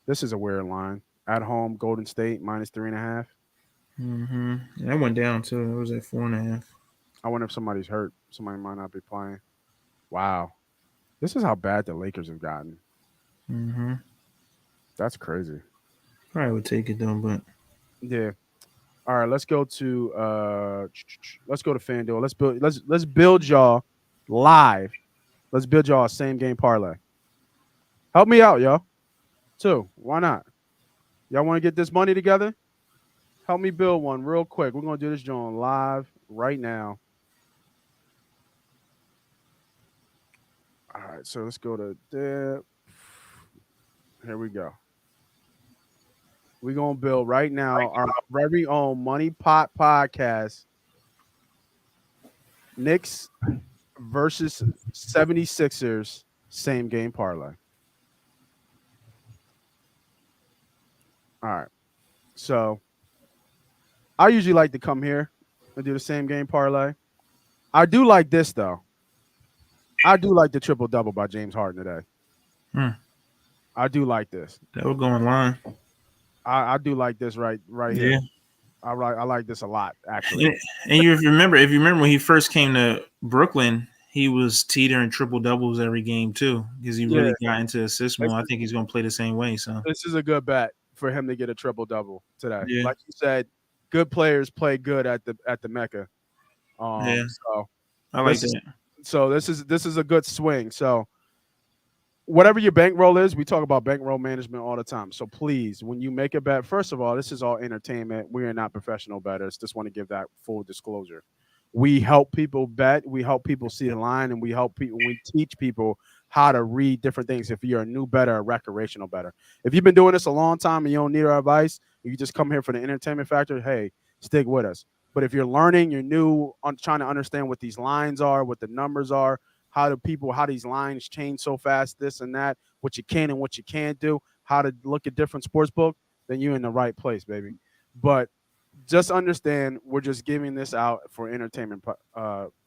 This is a weird line. At home, Golden State -3.5. Mm-hmm. That went down too. It was at 4.5. I wonder if somebody's hurt. Somebody might not be playing. Wow. This is how bad the Lakers have gotten. Mm-hmm. That's crazy. Probably would take it though, but yeah. All right, let's go to FanDuel. Let's build y'all live. Let's build y'all a same game parlay. Help me out, y'all. Too. Why not? Y'all want to get this money together? Help me build one real quick. We're gonna do this joint live right now. All right, so let's go to there. Here we go. We're going to build right now our very own Money Pot podcast. Knicks versus 76ers, same game parlay. All right. So I usually like to come here and do the same game parlay. I do like this, though. I do like the triple-double by James Harden today. I do like this. That would go online. I do like this right here. Yeah. I like this a lot, actually. And if you remember when he first came to Brooklyn, he was teetering triple doubles every game too, because he really got into assist more. I think he's going to play the same way. So this is a good bet for him to get a triple double today. Yeah. Like you said, good players play good at the Mecca. Yeah. So I like that. So this is a good swing. So whatever your bankroll is, we talk about bankroll management all the time. So please, when you make a bet, first of all, this is all entertainment. We are not professional bettors. Just want to give that full disclosure. We help people bet, we help people see the line, and we teach people how to read different things. If you're a new better, a recreational better, if you've been doing this a long time and you don't need our advice, you just come here for the entertainment factor. Hey, stick with us. But if you're learning, you're new on trying to understand what these lines are, what the numbers are, how these lines change so fast, this and that, what you can and what you can't do, how to look at different sports book, then you're in the right place, baby. But just understand we're just giving this out for entertainment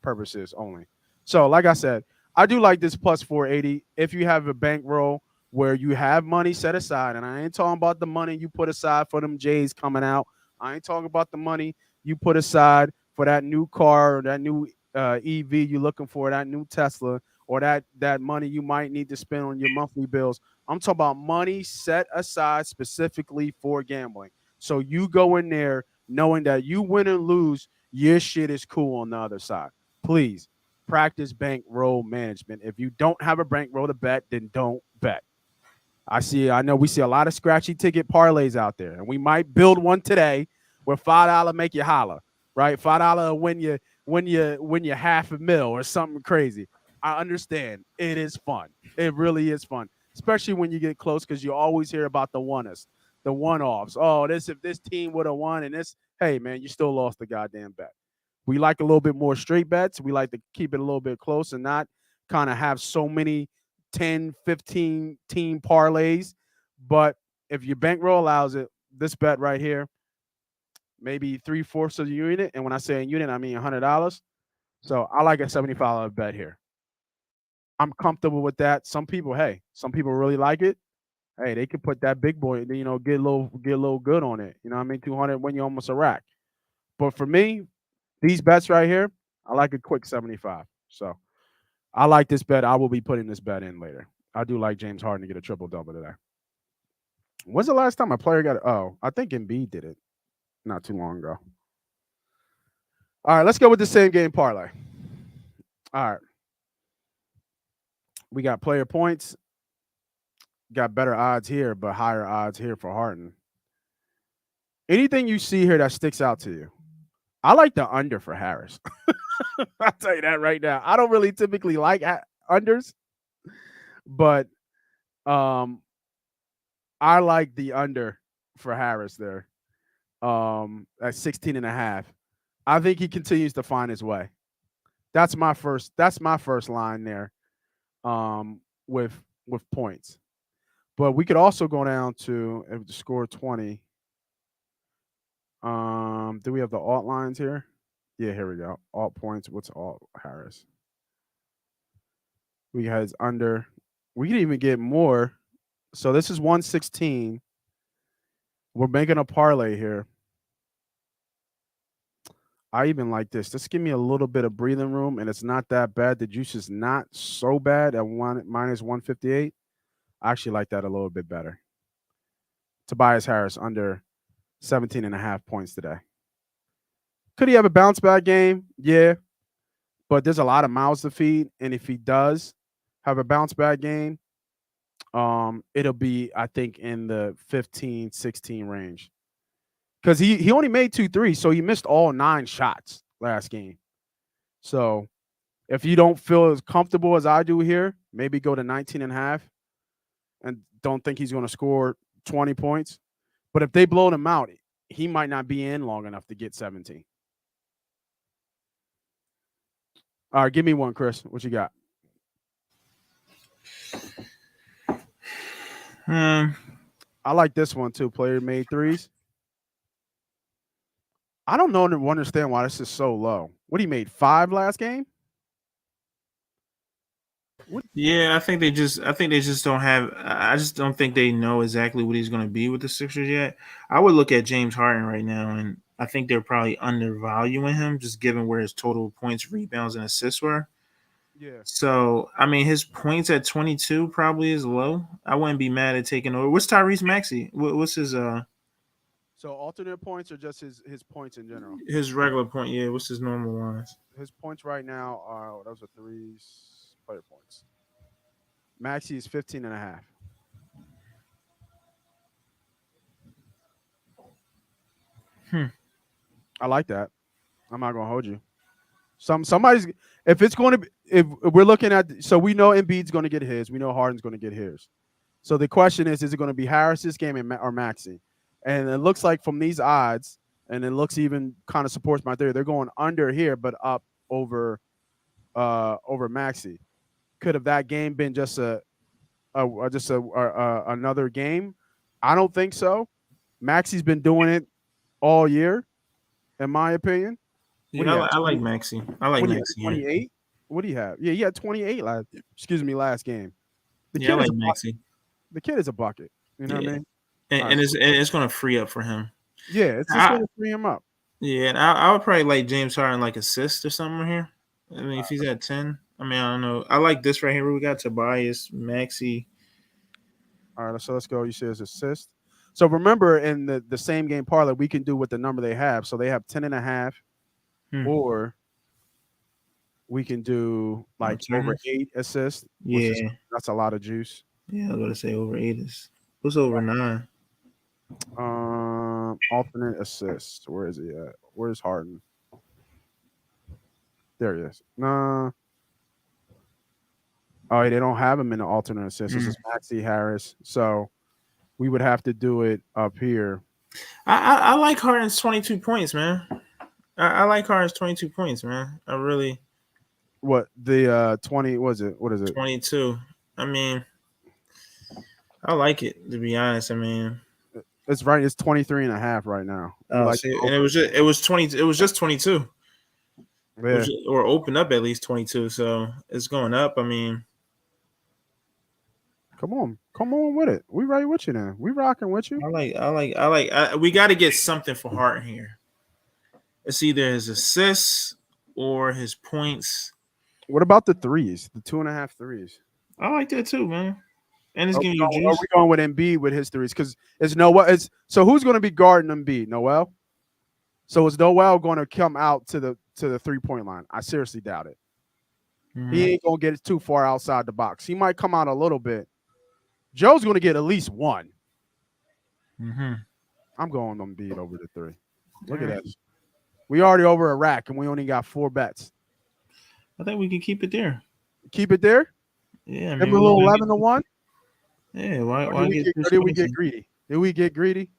purposes only. So, like I said, I do like this plus 480. If you have a bankroll where you have money set aside, and I ain't talking about the money you put aside for them J's coming out. I ain't talking about the money you put aside for that new car or that new EV you're looking for, that new Tesla, or that money you might need to spend on your monthly bills. I'm talking about money set aside specifically for gambling. So you go in there knowing that you win and lose, your shit is cool on the other side. Please practice bankroll management. If you don't have a bankroll to bet, then don't bet. I know we see a lot of scratchy ticket parlays out there, and we might build one today where $5 make you holler, right? $5 win you half a mil or something crazy. I understand it is fun. It really is fun, especially when you get close because you always hear about the the one-offs. Oh, this if this team would have won and this, hey man, you still lost the goddamn bet. We like a little bit more straight bets. We like to keep it a little bit close and not kind of have so many 10, 15 team parlays. But if your bankroll allows it, this bet right here, maybe 3/4 of the unit. And when I say a unit, I mean $100. So I like a $75 bet here. I'm comfortable with that. Some people really like it. Hey, they could put that big boy, get a little good on it. You know what I mean? 200 when you almost a rack. But for me, these bets right here, I like a quick 75. So I like this bet. I will be putting this bet in later. I do like James Harden to get a triple double today. When's the last time a player got it? Oh, I think Embiid did it not too long ago. All right, let's go with the same game parlay. All right. We got player points. Got better odds here, but higher odds here for Harden. Anything you see here that sticks out to you? I like the under for Harris. I'll tell you that right now. I don't really typically like unders, but um, I like the under for Harris there at 16 and a half. I think he continues to find his way. That's my first line there with points. But we could also go down to if the score 20. Do we have the alt lines here? Yeah, here we go. Alt points. What's alt Harris? We has under. We can even get more. So this is 116. We're making a parlay here. I even like this. Just give me a little bit of breathing room, and it's not that bad. The juice is not so bad at minus 158. I actually like that a little bit better. Tobias Harris under 17 and a half points today. Could he have a bounce back game? Yeah. But there's a lot of mouths to feed. And if he does have a bounce back game, it'll be, I think, in the 15, 16 range. Because he only made 2 threes, so he missed all 9 shots last game. So if you don't feel as comfortable as I do here, maybe go to 19 and a half and don't think he's going to score 20 points. But if they blow him out, he might not be in long enough to get 17. All right, give me one, Chris. What you got? I like this one too. Player made threes. I don't understand why this is so low. What he made 5 last game? Yeah, I think they just don't have. I just don't think they know exactly what he's going to be with the Sixers yet. I would look at James Harden right now, and I think they're probably undervaluing him, just given where his total points, rebounds, and assists were. Yeah. So, I mean, his points at 22 probably is low. I wouldn't be mad at taking over. What's Tyrese Maxey? What's So alternate points or just his points in general? his regular point? Yeah, what's his normal lines? His points right now are those are threes player points. Maxi is 15 and a half. I like that. I'm not gonna hold you. Somebody's if it's going to be if we're looking at so we know Embiid's going to get his, we know Harden's going to get his. So the question is it going to be Harris this game or Maxey? And it looks like from these odds, and it looks even kind of supports my theory. They're going under here, but up over Maxey. Could have that game been just another game? I don't think so. Maxey's been doing it all year, in my opinion. Yeah, I like Maxey. I like Maxey. 28. What do you have? Yeah, he had 28 last game. I like Maxey. The kid is a bucket. You know what I mean? And it's going to free up for him. Yeah, it's just going to free him up. Yeah, and I would probably like James Harden like assist or something here. I mean, if he's at 10, I mean, I don't know. I like this right here. We got Tobias, Maxey. All right, so let's go. You see his assist. So remember, in the same game parlay, we can do with the number they have. So they have 10.5, or we can do like over 8 assists. Yeah, that's a lot of juice. Yeah, I was going to say over 8 is. What's over 9? Alternate assists. Where is he at? Where's Harden? There he is. Nah. Oh, they don't have him in the alternate assists. This is Maxey Harris. So we would have to do it up here. I like Harden's 22 points, man. I like Harden's 22 points, man. I really. What the 20 was it? What is it? 22. I mean, I like it, to be honest. I mean, it's right. It's 23.5 right now. And it was just 22. Yeah. Or open up at least 22. So it's going up. I mean, come on with it. We right with you now. We rocking with you. We got to get something for Harden here. It's either his assists or his points. What about the threes? The 2.5 threes. I like that too, man. And it's giving you juice. Are we going with Embiid with his threes? Because it's Noel. So who's going to be guarding Embiid? Noel. So is Noel going to come out to the 3-point line? I seriously doubt it. He ain't going to get it too far outside the box. He might come out a little bit. Joe's going to get at least one. I'm going Embiid over the 3. Look at that. We already over a rack, and we only got 4 bets. I think we can keep it there. Keep it there? Yeah. I mean, a little 11-1? Yeah. Why did we get greedy? Did we get greedy?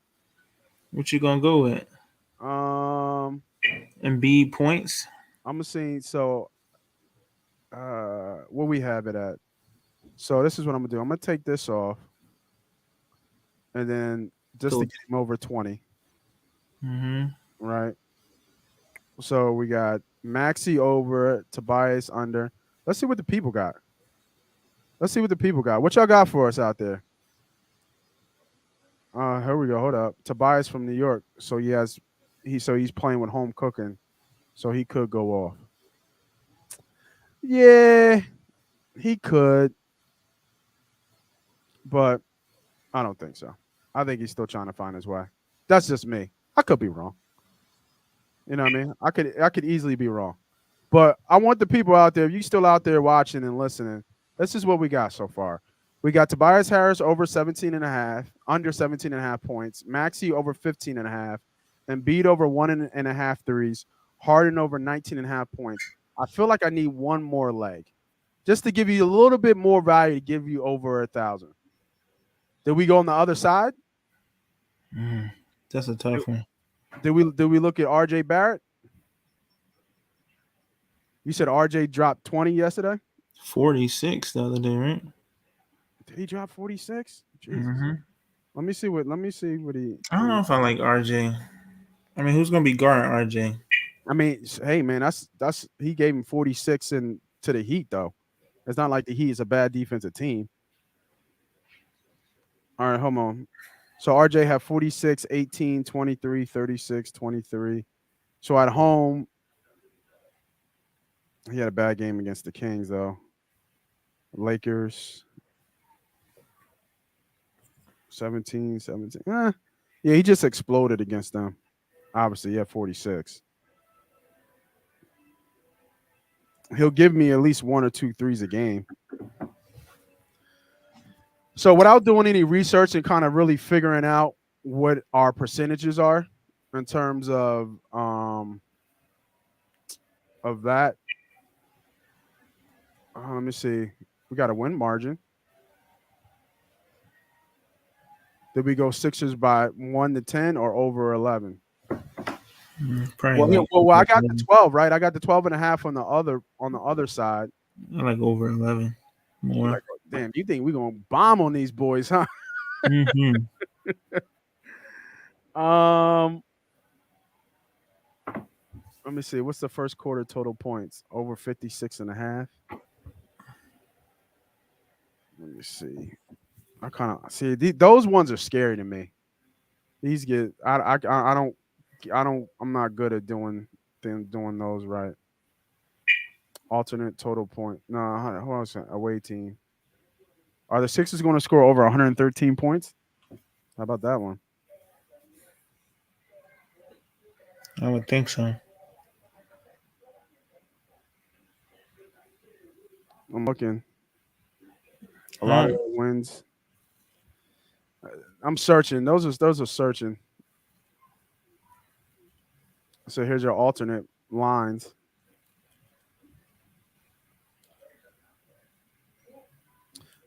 What you going to go with? Embiid points. I'm going to see. So, what we have it at. So, this is what I'm going to do. I'm going to take this off. And then just to get him over 20. Right? So, we got Maxey over, Tobias under. Let's see what the people got. What y'all got for us out there? Here we go. Hold up. Tobias from New York. So he's playing with home cooking. So he could go off. Yeah, he could. But I don't think so. I think he's still trying to find his way. That's just me. I could be wrong. You know what I mean? I could easily be wrong. But I want the people out there, if you still out there watching and listening, this is what we got so far. We got Tobias Harris over 17.5, under 17.5 points. Maxey over 15.5. Embiid over 1.5 threes. Harden over 19.5 points. I feel like I need one more leg just to give you a little bit more value to give you over 1,000. Did we go on the other side? That's a tough one. Did we look at RJ Barrett? You said RJ dropped 20 yesterday? 46 the other day, right? Did he drop 46? Jesus. Let me see what he. I don't know if I like RJ. I mean, who's gonna be guarding RJ? I mean, hey man, that's he gave him 46 to the Heat though. It's not like the Heat is a bad defensive team. All right, hold on. So RJ had 46, 18, 23, 36, 23. So at home, he had a bad game against the Kings though. Lakers 17. Yeah, he just exploded against them. Obviously, he had 46. He'll give me at least 1 or 2 threes a game. So without doing any research and kind of really figuring out what our percentages are in terms of of that. Let me see. We got a win margin. Did we go Sixers by 1-10 or over 11? Probably Well, I got the 12, right? I got the 12.5 on the other side. I like over 11 more. Like, damn, you think we're gonna bomb on these boys, huh? Mm-hmm. Let me see. What's the first quarter total points? Over 56.5. Let me see. I kind of see those ones are scary to me. These get I don't I'm not good at doing those right. Alternate total point. No, hold on a second. Away team. Are the Sixers going to score over 113 points? How about that one? I would think so. I'm looking. A lot of wins. I'm searching. Those are searching. So here's your alternate lines.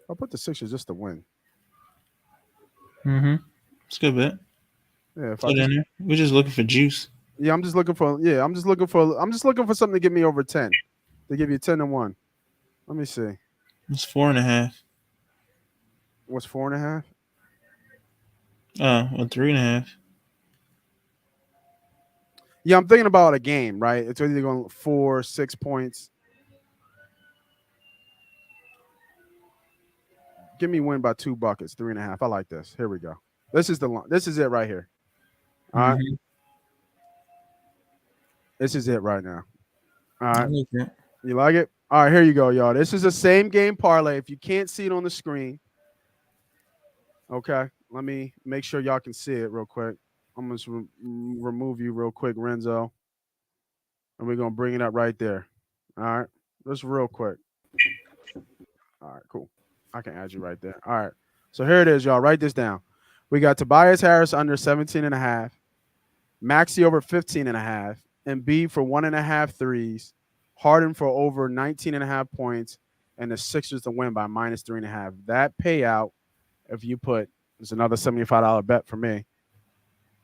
I'll put the Sixers just to win. Mm-hmm. It's a good bet. Yeah, if we're just looking for juice. Yeah, I'm just looking for something to get me over 10. To give you 10-1. Let me see. It's 4.5. What's 4.5? Well, 3.5. Yeah, I'm thinking about a game, right? It's either going 4, 6 points. Give me win by 2 buckets, 3.5. I like this. Here we go. This is it right here. All right. Mm-hmm. This is it right now. All right. I like that. You like it? All right, here you go, y'all. This is the same game parlay. If you can't see it on the screen, okay, let me make sure y'all can see it real quick. I'm going to remove you real quick, Renzo. And we're going to bring it up right there. All right. Just real quick. All right, cool. I can add you right there. All right. So here it is, y'all. Write this down. We got Tobias Harris under 17.5, Maxey over 15.5, Embiid for 1.5 threes, Harden for over 19.5 points, and the Sixers to win by -3.5. That payout, if you put, is another $75 bet for me.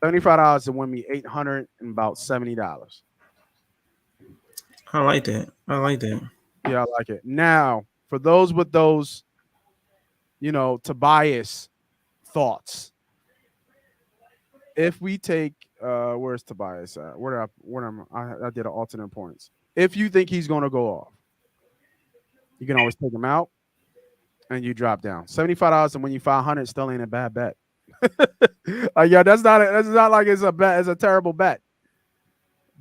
$75 to win me $800 and about $70. I like that. I like that. Yeah, I like it. Now, for those with those, Tobias thoughts. If we take, where's Tobias at? I did an alternate points. If you think he's going to go off, you can always take him out and you drop down. $75 and when you $500 still ain't a bad bet. Yeah, that's not like it's a bet. It's a terrible bet.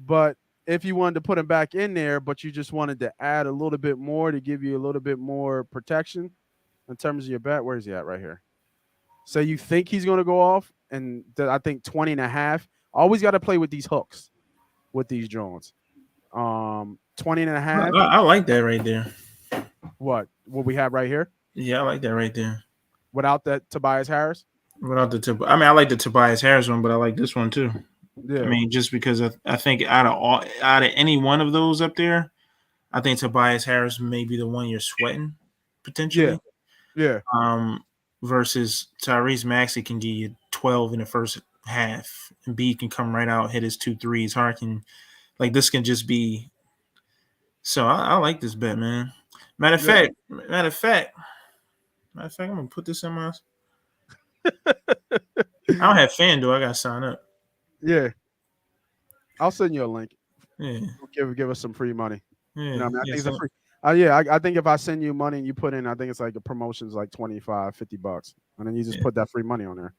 But if you wanted to put him back in there, but you just wanted to add a little bit more to give you a little bit more protection in terms of your bet, where is he at right here? So you think he's going to go off, and I think 20.5. Always got to play with these hooks, with these Jones. 20.5. I like that right there. What we have right here? Yeah, I like that right there. Without that Tobias Harris? Without I like the Tobias Harris one, but I like this one too. Yeah. I mean, just because I think out of any one of those up there, I think Tobias Harris may be the one you're sweating potentially. Yeah. Versus Tyrese Maxey can give you 12 in the first half, and B can come right out, hit his 2 threes. Harden, like this can just be. So I like this bet, man. Matter of fact, I'm gonna put this in my. I don't have FanDuel. I gotta sign up. Yeah. I'll send you a link. Yeah. Give us some free money. Yeah. I think it's a free. I think if I send you money and you put in, I think it's like a promotion's like $25-$50, and then you just put that free money on there.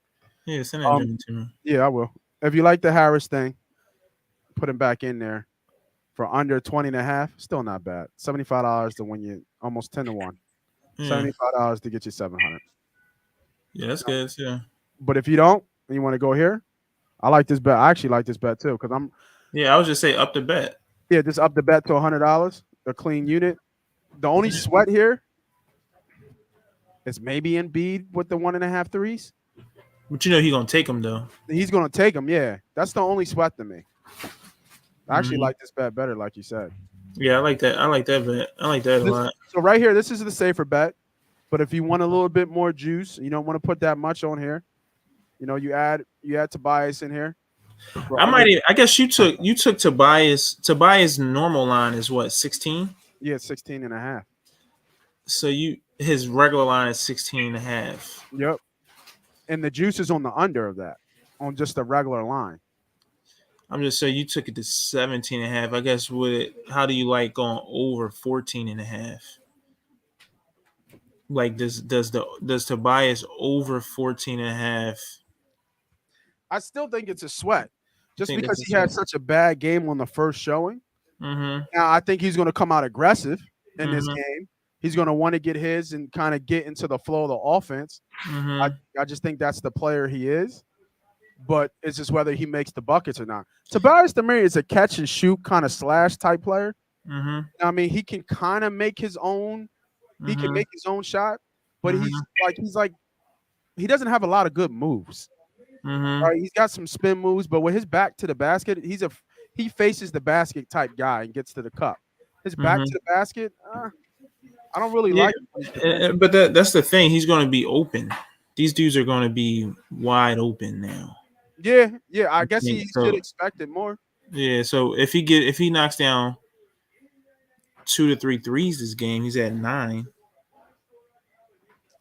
Yeah, send that to me. Yeah, I will. If you like the Harris thing, put him back in there for under 20.5. Still not bad. $75 to win you almost 10-1. $75 to get you $700. Yeah, that's good. Yeah. But if you don't and you want to go here, I like this bet. I actually like this bet too because I'm. Yeah, I was just say up the bet. Yeah, just up the bet to $100. A clean unit. The only sweat here is maybe Embiid with the 1.5 threes. But you know he's gonna take them though. He's gonna take them. Yeah, that's the only sweat to me. I actually like this bet better, like you said. Yeah, I like that. I like that bet. I like that a lot. So right here, this is the safer bet. But if you want a little bit more juice, you don't want to put that much on here. You add Tobias in here. I guess you took Tobias. Tobias normal line is what, 16? Yeah, 16 and a half. So his regular line is 16 and a half. Yep. And the juice is on the under of that, on just the regular line. I'm just saying you took it to 17 and a half. I guess how do you like going over 14 and a half? Like does Tobias over 14 and a half? I still think it's a sweat. Just because he had such a bad game on the first showing. Mm-hmm. Now I think he's going to come out aggressive in this game. He's going to want to get his and kind of get into the flow of the offense. Mm-hmm. I just think that's the player he is. But it's just whether he makes the buckets or not. Tobias Demir is a catch and shoot kind of slash type player. Mm-hmm. I mean, he can kind of make his own. He can make his own shot, but he's like he doesn't have a lot of good moves. Right? He's got some spin moves, but with his back to the basket, he faces the basket type guy and gets to the cup. His back to the basket, I don't really like it. But that's the thing. He's going to be open. These dudes are going to be wide open now. Yeah. I guess he should expect it more. Yeah. So if he knocks down 2 to 3 threes this game, he's at 9.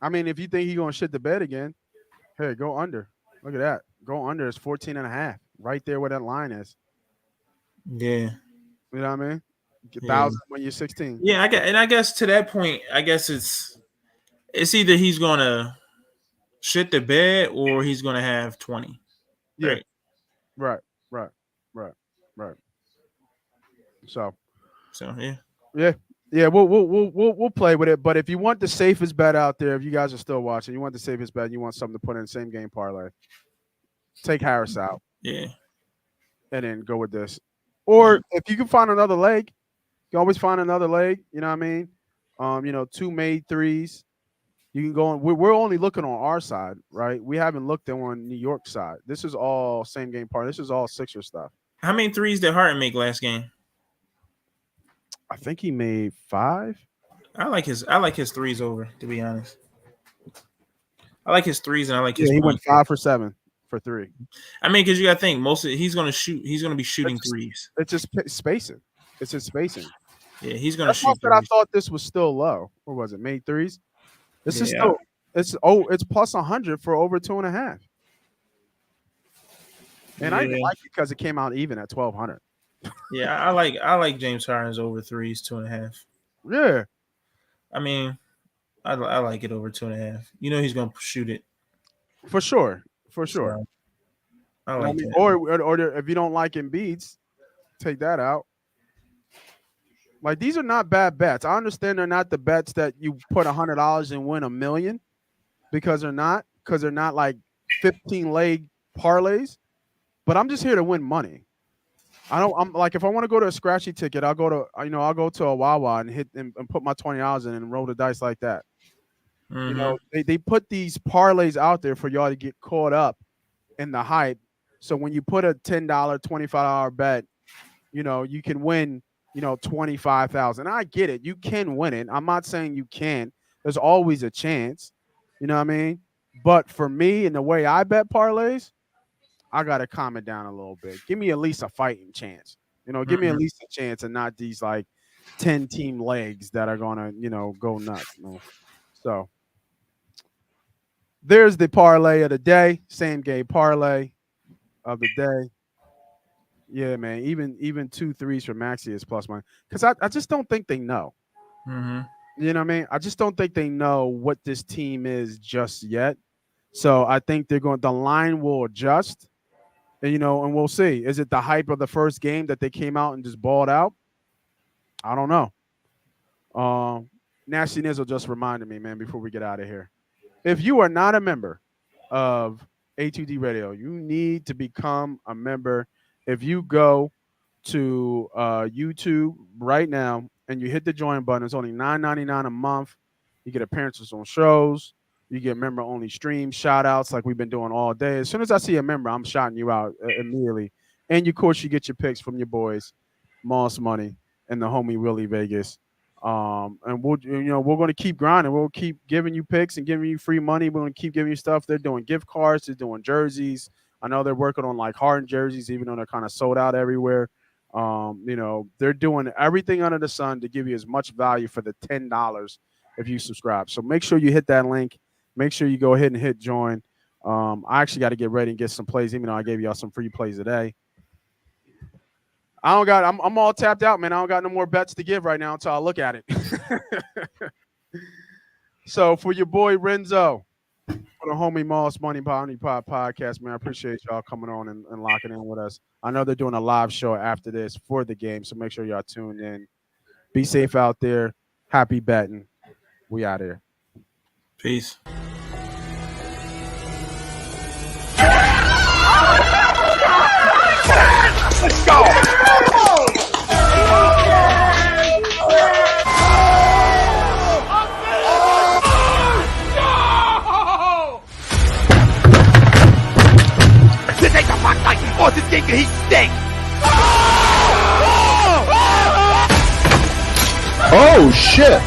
I mean, if you think he's going to shit the bed again, hey, go under. Look at that. Go under is 14 and a half. Right there where that line is. Yeah. You know what I mean? 1,000 when you're 16. Yeah, I guess to that point, I guess it's either he's going to shit the bed or he's going to have 20. Yeah. Right. So yeah. We'll play with it. But if you want the safest bet out there, if you guys are still watching, you want the safest bet, you want something to put in the same game parlay. Take Harris out. Yeah. And then go with this. Or if you can find another leg, you can always find another leg. You know what I mean? 2 made threes. You can go on. We're only looking on our side, right? We haven't looked on New York side. This is all same game parlay. This is all Sixer stuff. How many threes did Harden make last game? I think he made 5. I like his threes over, to be honest. I like his threes and I like his. Yeah, he went 5 for 7 for 3. I mean, because you got to think he's going to be shooting threes. It's just spacing. It's just spacing. Yeah, he's going to shoot. I thought this was still low. Or was it made threes? This is still. It's plus 100 for over 2.5. And I didn't like it because it came out even at 1,200. Yeah, I like James Harden's over threes 2.5. Yeah, I mean, I like it over 2.5. He's gonna shoot it for sure. So, I like that. Or if you don't like Embiid's, take that out. Like these are not bad bets. I understand they're not the bets that you put $100 and win $1 million because they're not like 15 leg parlays. But I'm just here to win money. I'm like if I want to go to a scratchy ticket, I'll go to a Wawa and hit and put my $20 in and roll the dice like that. They put these parlays out there for y'all to get caught up in the hype. So when you put a $10, $25 bet, you can win, 25,000. I get it. You can win it. I'm not saying you can't. There's always a chance. You know what I mean? But for me and the way I bet parlays, I got to calm it down a little bit. Give me at least a fighting chance. Give me at least a chance and not these like 10 team legs that are going to, go nuts. So there's the parlay of the day. Same game parlay of the day. Yeah, man. Even 2 threes for Maxey is plus money. Because I just don't think they know. Mm-hmm. You know what I mean? I just don't think they know what this team is just yet. So I think the line will adjust. And, and we'll see. Is it the hype of the first game that they came out and just balled out? I don't know. Nasty Nizzle just reminded me, man, before we get out of here. If you are not a member of A2D Radio, you need to become a member. If you go to YouTube right now and you hit the join button, it's only $9.99 a month. You get appearances on shows. You get member-only stream shout-outs like we've been doing all day. As soon as I see a member, I'm shouting you out immediately. And, of course, you get your picks from your boys, Moss Money and the homie Willie Vegas. And we're going to keep grinding. We'll keep giving you picks and giving you free money. We're going to keep giving you stuff. They're doing gift cards. They're doing jerseys. I know they're working on like Harden jerseys, even though they're kind of sold out everywhere. They're doing everything under the sun to give you as much value for the $10 if you subscribe. So make sure you hit that link. Make sure you go ahead and hit join. I actually got to get ready and get some plays, even though I gave y'all some free plays today. I'm all tapped out, man. I don't got no more bets to give right now until I look at it. So for your boy Renzo, for the homie Moss Money Pod podcast, man, I appreciate y'all coming on and locking in with us. I know they're doing a live show after this for the game, so make sure y'all tune in. Be safe out there. Happy betting. We out here. Peace. Let's go! This ain't the Rock Tyson. Oh, this game, he stinks! Oh shit!